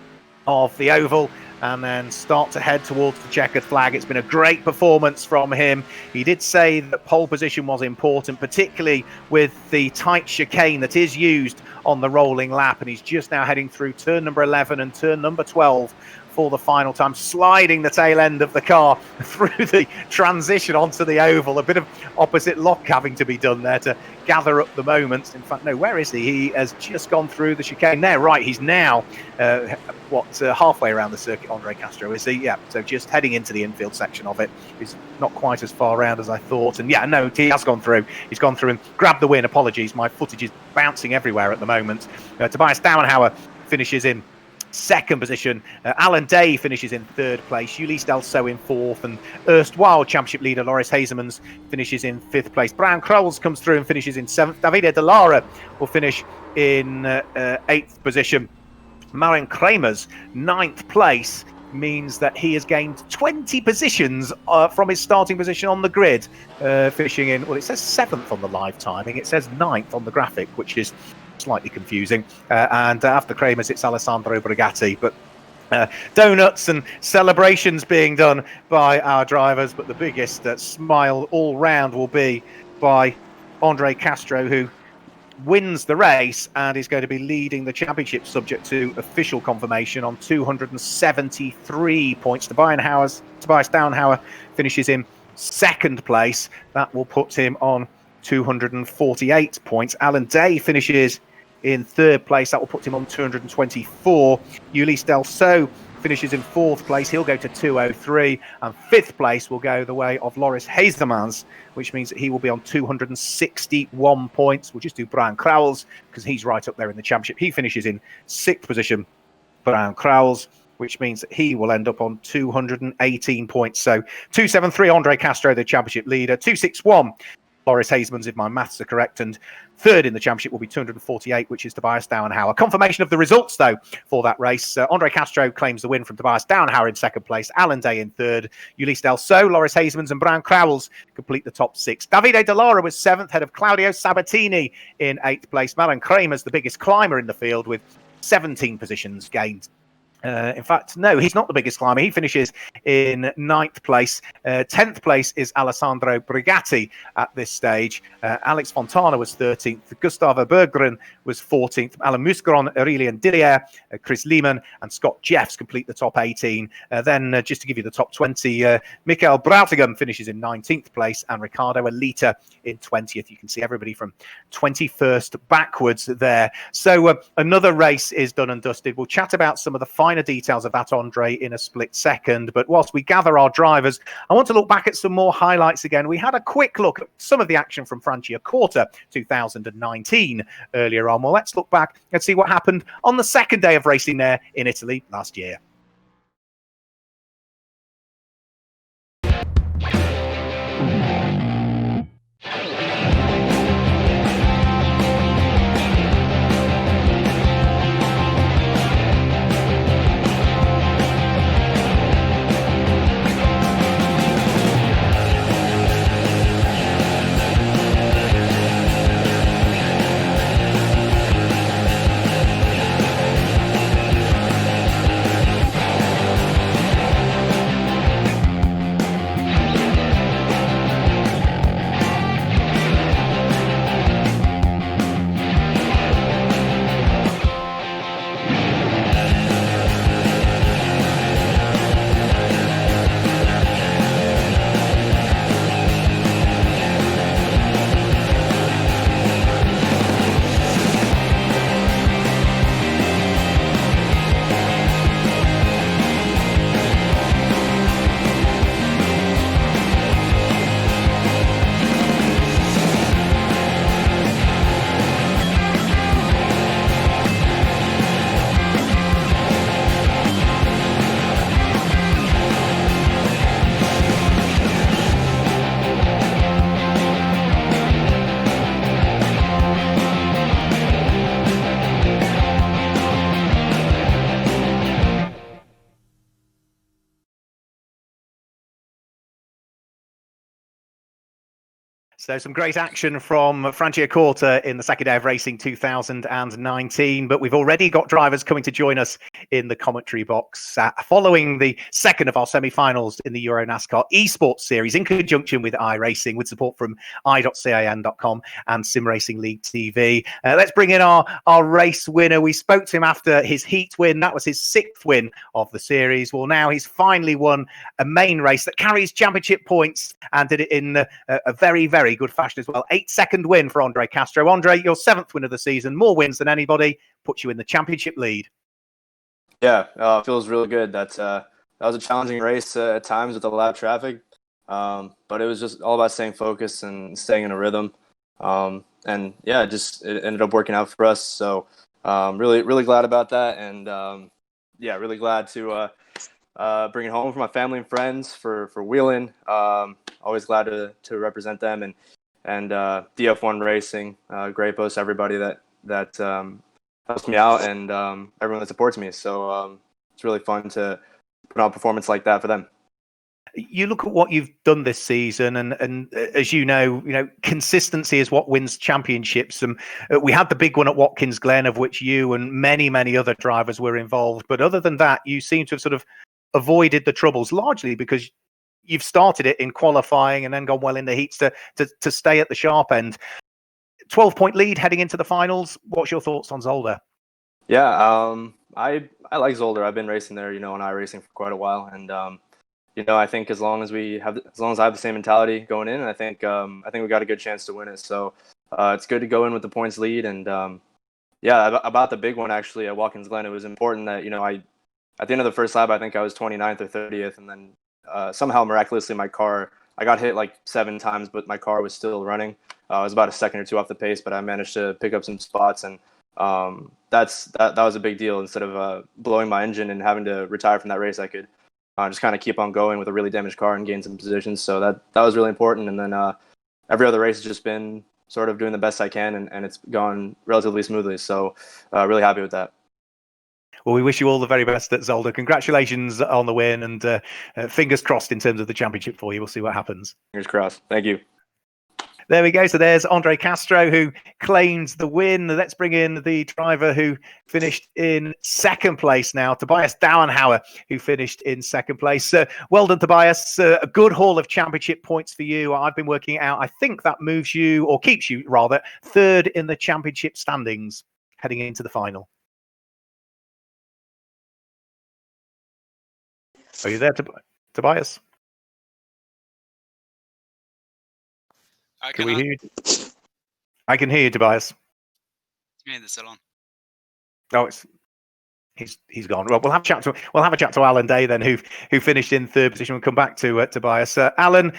of the oval and then start to head towards the checkered flag. It's been a great performance from him. He did say that pole position was important, particularly with the tight chicane that is used on the rolling lap, and he's just now heading through turn number 11 and turn number 12 for the final time, sliding the tail end of the car through the transition onto the oval. A bit of opposite lock having to be done there to gather up the moments. In fact, no, where is he? He has just gone through the chicane there. Right, he's now halfway around the circuit, Andre Castro, is he? Yeah, so just heading into the infield section of it. He's not quite as far around as I thought. And yeah, no, he has gone through. He's gone through and grabbed the win. Apologies, my footage is bouncing everywhere at the moment. Tobias Downhauer finishes in 2nd position. Alan Day finishes in 3rd place. Ulysse Delso in 4th, and erstwhile championship leader Loris Hazemans finishes in 5th place. Brian Krolls comes through and finishes in 7th. Davide De Lara will finish in 8th position. Marian Kramer's 9th place means that he has gained 20 positions from his starting position on the grid, finishing in, well, it says 7th on the live timing, it says 9th on the graphic, which is slightly confusing. And after Kramers, it's Alessandro Brigatti. But donuts and celebrations being done by our drivers, but the biggest smile all round will be by Andre Castro, who wins the race and is going to be leading the championship, subject to official confirmation, on 273 points. Tobias Downhauer finishes in 2nd place. That will put him on 248 points. Alan Day finishes in 3rd place. That will put him on 224. Ulysse Delso finishes in 4th place. He'll go to 203. And 5th place will go the way of Loris Hazemans, which means that he will be on 261 points. We'll just do Brian Krolls because he's right up there in the championship. He finishes in 6th position, Brian Krolls, which means that he will end up on 218 points. So 273, Andre Castro, the championship leader. 261, Loris Hasemans, if my maths are correct, and third in the championship will be 248, which is Tobias Dauenhauer. Confirmation of the results, though, for that race. Andre Castro claims the win from Tobias Dauenhauer in second place, Alan Day in third, Ulysse Delceau, Loris Hasemans and Brian Crowells complete the top six. Davide Dallara was seventh, ahead of Claudio Sabatini in eighth place. Malan Kramer's the biggest climber in the field with 17 positions gained. In fact, no, he's not the biggest climber. He finishes in ninth place. 10th place is Alessandro Brigatti at this stage. Alex Fontana was 13th. Gustavo Berggren was 14th. Alan Muscaron, Aurelien Dillier, Chris Lehman and Scott Jeffs complete the top 18. Then just to give you the top 20, Michael Brautigam finishes in 19th place and Ricardo Alita in 20th. You can see everybody from 21st backwards there. So another race is done and dusted. We'll chat about some of the finer details of that, Andre, in a split second. But whilst we gather our drivers, I want to look back at some more highlights again. We had a quick look at some of the action from Franciacorta 2019 earlier on. Well, let's look back and see what happened on the second day of racing there in Italy last year. So some great action from Franciacorta in the second day of racing 2019, but we've already got drivers coming to join us in the commentary box following the second of our semi-finals in the EuroNASCAR Esports Series in conjunction with iRacing, with support from i.can.com and Sim Racing League TV. Let's bring in our race winner. We spoke to him after his heat win. That was his sixth win of the series. Well, now he's finally won a main race that carries championship points and did it in a very, very good fashion as well. 8-second win for Andre Castro. Andre, your seventh win of the season, more wins than anybody, puts you in the championship lead. Yeah, feels really good. That was a challenging race at times with the lap traffic, but it was just all about staying focused and staying in a rhythm. And yeah, it ended up working out for us. So really, really glad about that. And yeah, really glad to bring it home for my family and friends for Whelen. Always glad to represent them and DF1 Racing, great post everybody that helps me out and everyone that supports me. So it's really fun to put on a performance like that for them. You look at what you've done this season, and as you know, consistency is what wins championships. And we had the big one at Watkins Glen, of which you and many, many other drivers were involved. But other than that, you seem to have sort of avoided the troubles, largely because you've started it in qualifying and then gone well in the heats to stay at the sharp end. 12-point lead heading into the finals. What's your thoughts on Zolder? Yeah, I like Zolder. I've been racing there, on iRacing for quite a while, and I think as long as I have the same mentality going in, I think we got a good chance to win it. So it's good to go in with the points lead, and yeah, about the big one actually at Watkins Glen, it was important that at the end of the first lap, I think I was 29th or 30th, and then somehow miraculously I got hit like 7 times, but my car was still running. I was about a second or two off the pace, but I managed to pick up some spots, and that was a big deal. Instead of blowing my engine and having to retire from that race, I could just kind of keep on going with a really damaged car and gain some positions. So that was really important. And then every other race has just been sort of doing the best I can, and it's gone relatively smoothly. So really happy with that. Well, we wish you all the very best at Zolder. Congratulations on the win, and fingers crossed in terms of the championship for you. We'll see what happens. Fingers crossed. Thank you. There we go. So there's Andre Castro, who claimed the win. Let's bring in the driver who finished in second place now, Tobias Dauenhauer, who finished in second place. Well done, Tobias. A good haul of championship points for you. I've been working out. I think that moves you, or keeps you rather, third in the championship standings heading into the final. Are you there, Tobias? Can we hear you? I can hear you, Tobias. It's me in the salon. Oh, he's gone. Well, we'll have a chat to Alan Day then, who finished in third position. We'll come back to Tobias. Alan,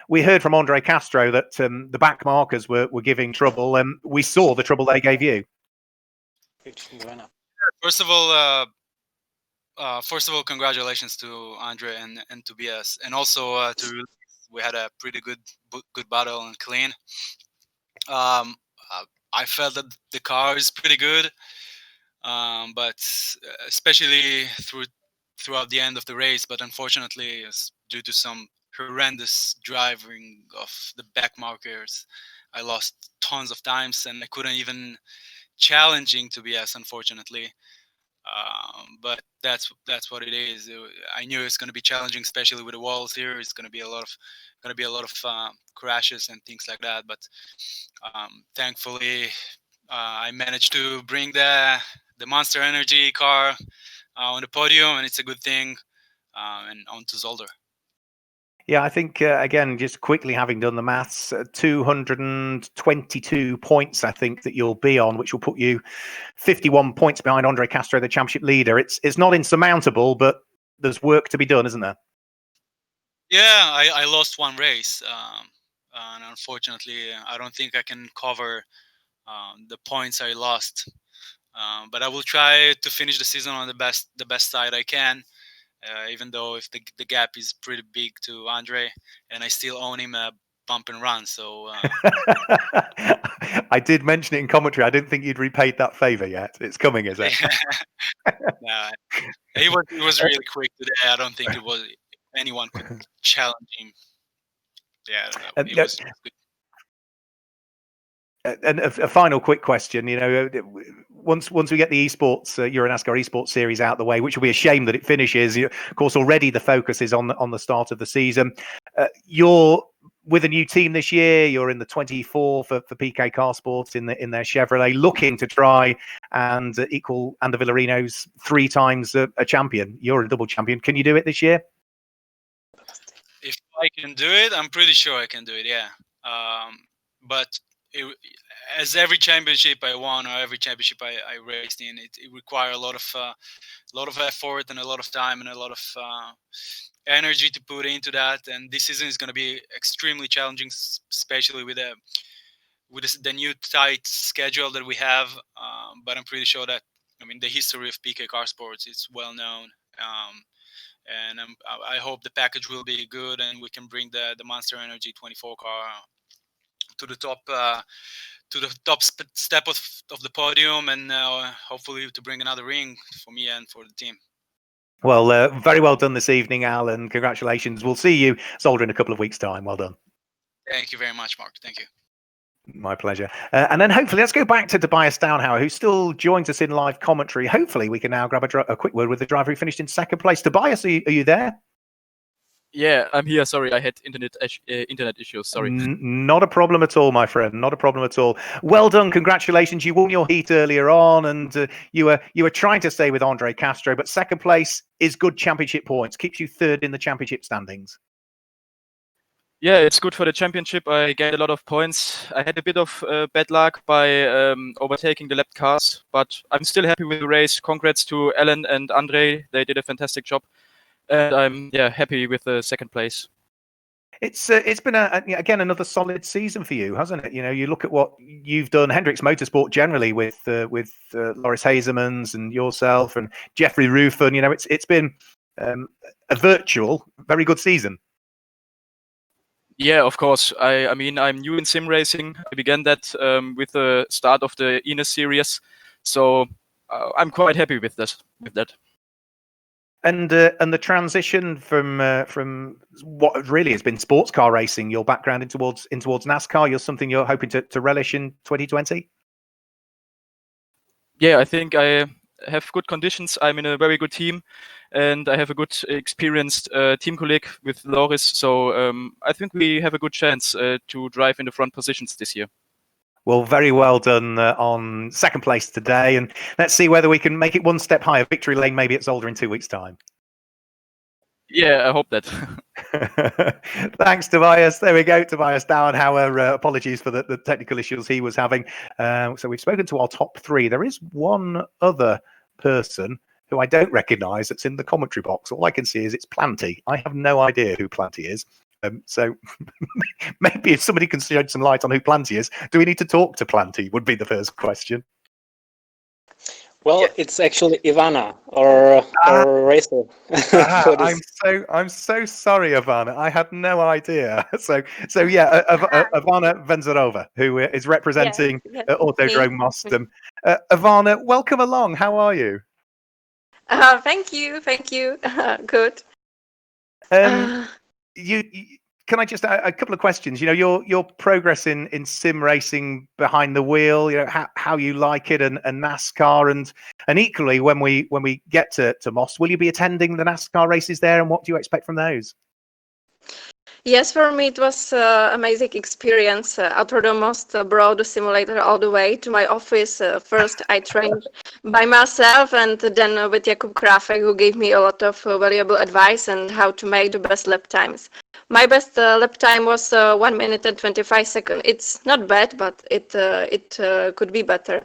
we heard from Andre Castro that the back markers were giving trouble, and we saw the trouble they gave you. First of all, congratulations to Andre and Tobias, and also to we had a pretty good battle and clean. I felt that the car is pretty good, but especially throughout the end of the race. But unfortunately, due to some horrendous driving of the back markers, I lost tons of times, and I couldn't even challenging Tobias, unfortunately. But that's what it is. I knew it's going to be challenging, especially with the walls here. It's going to be a lot of crashes and things like that. But thankfully, I managed to bring the Monster Energy car on the podium, and it's a good thing. And on to Zolder. Yeah, I think, again, just quickly having done the maths, 222 points, I think, that you'll be on, which will put you 51 points behind Andre Castro, the championship leader. It's not insurmountable, but there's work to be done, isn't there? Yeah, I lost one race. And unfortunately, I don't think I can cover the points I lost. But I will try to finish the season on the best side I can. Even though if the gap is pretty big to Andre, and I still own him a bump and run. So I did mention it in commentary. I didn't think you'd repaid that favor yet. It's coming, is it? Nah, he was really quick today. I don't think anyone could challenge him. Yeah, it was good. And a final quick question, once we get the esports EuroNASCAR Esports Series out the way, which will be a shame that it finishes. Of course, already the focus is on the start of the season. You're with a new team this year. You're in the 24 for PK Car Sports in their Chevrolet, looking to try and equal Ander Villarino's 3 times a champion. You're a double champion. Can you do it this year? If I can do it, I'm pretty sure I can do it. Yeah, but. As every championship I won or every championship I raced in, it requires a lot of effort and a lot of time and a lot of energy to put into that. And this season is going to be extremely challenging, especially with the new tight schedule that we have. But I'm pretty sure that the history of PK Car Sports is well known. And I hope the package will be good and we can bring the Monster Energy 24 car to the top step of the podium, and hopefully to bring another ring for me and for the team. Well, very well done this evening, Al, and congratulations. We'll see you, Zolder, in a couple of weeks' time. Well done. Thank you very much, Mark. Thank you. My pleasure. And then hopefully let's go back to Tobias Dauenhauer, who still joins us in live commentary. Hopefully we can now grab a quick word with the driver who finished in second place. Tobias, are you there? Yeah, I'm here. Sorry, I had internet issues. Sorry. Not a problem at all, my friend. Not a problem at all. Well done. Congratulations. You won your heat earlier on, and you were trying to stay with Andre Castro, but second place is good championship points. Keeps you third in the championship standings. Yeah, it's good for the championship. I get a lot of points. I had a bit of bad luck by overtaking the lap cars, but I'm still happy with the race. Congrats to Alan and Andre. They did a fantastic job. And I'm happy with the second place. It's been again another solid season for you, hasn't it? You look at what you've done, Hendricks Motorsport generally with Loris Hazemans and yourself and Jeffrey Ruffin. It's been a virtual, very good season. Yeah, of course. I mean, I'm new in sim racing. I began that with the start of the ENES series, so I'm quite happy with this. With that. And the transition from what really has been sports car racing, your background in towards NASCAR, you're something you're hoping to relish in 2020. Yeah, I think I have good conditions. I'm in a very good team, and I have a good experienced team colleague with Loris. So I think we have a good chance to drive in the front positions this year. Well, very well done on second place today, and let's see whether we can make it one step higher. Victory lane maybe at Zolder in 2 weeks' time. Yeah, I hope that. Thanks, Tobias. There we go, Tobias Dauenhauer. Apologies for the technical issues he was having. So we've spoken to our top three. There is one other person who I don't recognise that's in the commentary box. All I can see is it's Planty. I have no idea who Planty is. So maybe if somebody can shed some light on who Planty is, do we need to talk to Planty? Would be the first question. Well, it's actually Ivana, or racer. I'm so sorry, Ivana. I had no idea. So yeah, Ivana Venzarova, who is representing Autodrome Most. Ivana, welcome along. How are you? Thank you. Good. Can I just a couple of questions? You know, your progress in sim racing behind the wheel. You know how you like it, and NASCAR, and equally when we get to Most, will you be attending the NASCAR races there? And what do you expect from those? Yes, for me it was amazing experience. Autodrome Most brought the simulator all the way to my office. First, I trained by myself, and then with Jakub Krafek, who gave me a lot of valuable advice on how to make the best lap times. My best lap time was 1 minute and 25 seconds. It's not bad, but it could be better.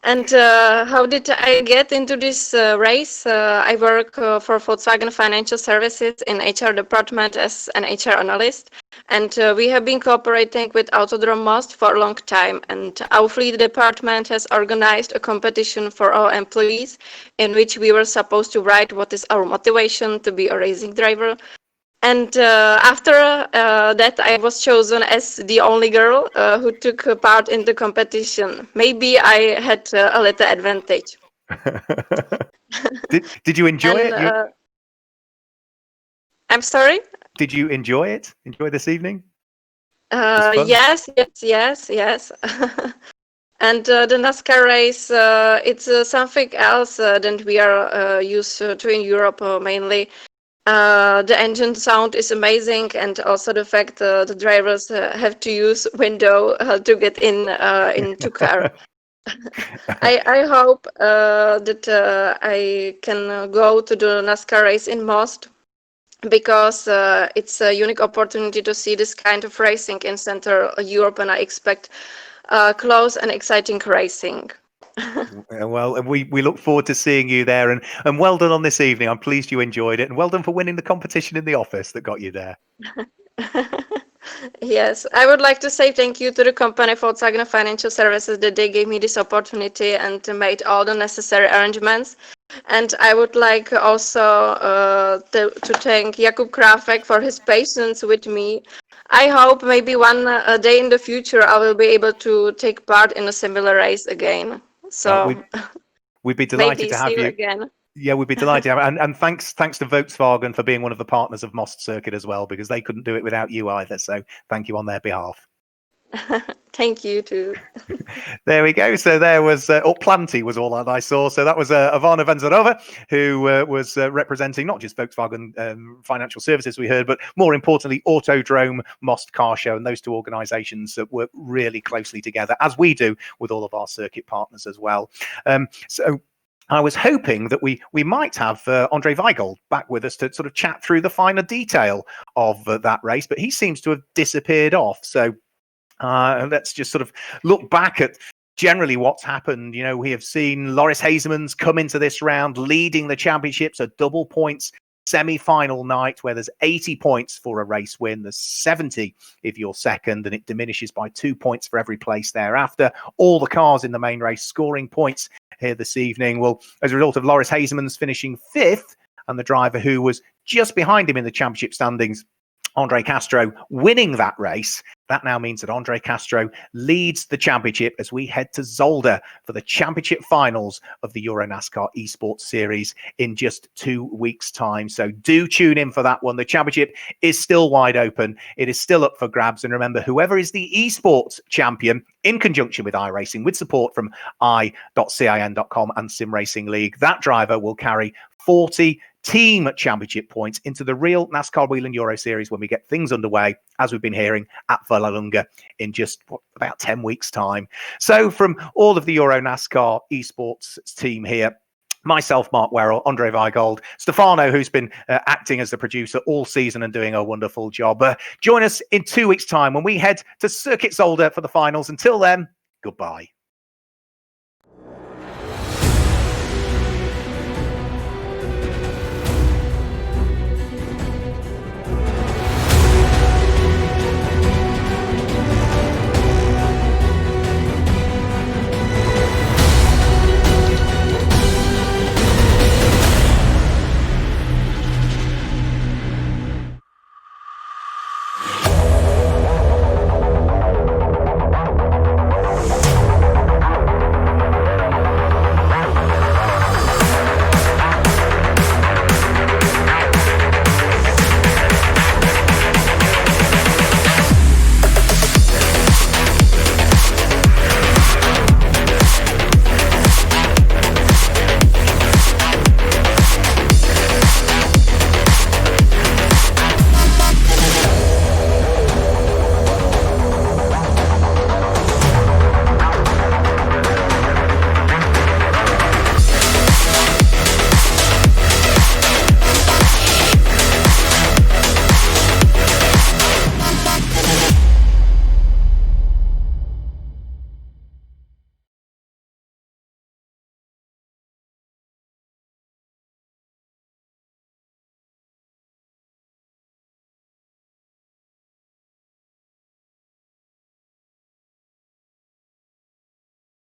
And how did I get into this race? I work for Volkswagen Financial Services in HR department as an HR analyst, and we have been cooperating with Autodrome Most for a long time. And our fleet department has organized a competition for our employees, in which we were supposed to write what is our motivation to be a racing driver. And after that, I was chosen as the only girl who took part in the competition. Maybe I had a little advantage. Did you enjoy it? I'm sorry? Did you enjoy it? Enjoy this evening? Yes. And the NASCAR race, it's something else than we are used to in Europe mainly. The engine sound is amazing, and also the fact the drivers have to use window to get into car. I hope that I can go to the NASCAR race in Most, because it's a unique opportunity to see this kind of racing in Central Europe, and I expect close and exciting racing. Well, we look forward to seeing you there, and well done on this evening. I'm pleased you enjoyed it, and well done for winning the competition in the office that got you there. Yes, I would like to say thank you to the company Volkswagen Financial Services that they gave me this opportunity and made all the necessary arrangements. And I would like also to thank Jakub Krafek for his patience with me. I hope maybe one day in the future I will be able to take part in a similar race again. So we'd be delighted maybe to have see you again. Yeah, we'd be delighted to have it. And thanks to Volkswagen for being one of the partners of Most Circuit as well, because they couldn't do it without you either. So thank you on their behalf. Thank you too. There we go. So there was Planty was all that I saw. So that was Ivana Venzarova, who was representing not just Volkswagen Financial Services we heard, but more importantly Autodrome Most Car Show, and those two organisations that work really closely together, as we do with all of our circuit partners as well. So I was hoping that we might have Andre Weigold back with us to sort of chat through the finer detail of that race, but he seems to have disappeared off. So let's just sort of look back at generally what's happened. You know, we have seen Loris Hasemans come into this round leading the championships, a double points semi-final night where there's 80 points for a race win. There's 70 if you're second, and it diminishes by 2 points for every place thereafter. All the cars in the main race scoring points here this evening. Well, as a result of Loris Hasemans finishing fifth, and the driver who was just behind him in the championship standings Andre Castro winning that race. That now means that Andre Castro leads the championship as we head to Zolder for the championship finals of the EuroNASCAR Esports Series in just 2 weeks' time. So do tune in for that one. The championship is still wide open. It is still up for grabs. And remember, whoever is the esports champion, in conjunction with iRacing, with support from i.cin.com and Sim Racing League, that driver will carry 40 team championship points into the real NASCAR Whelen Euro Series when we get things underway, as we've been hearing, at Vallelunga in just about 10 weeks' time. So from all of the EuroNASCAR Esports team here, myself, Mark Werrell, Andre Weigold, Stefano, who's been acting as the producer all season and doing a wonderful job. Join us in 2 weeks' time when we head to Circuit Zolder for the finals. Until then, goodbye.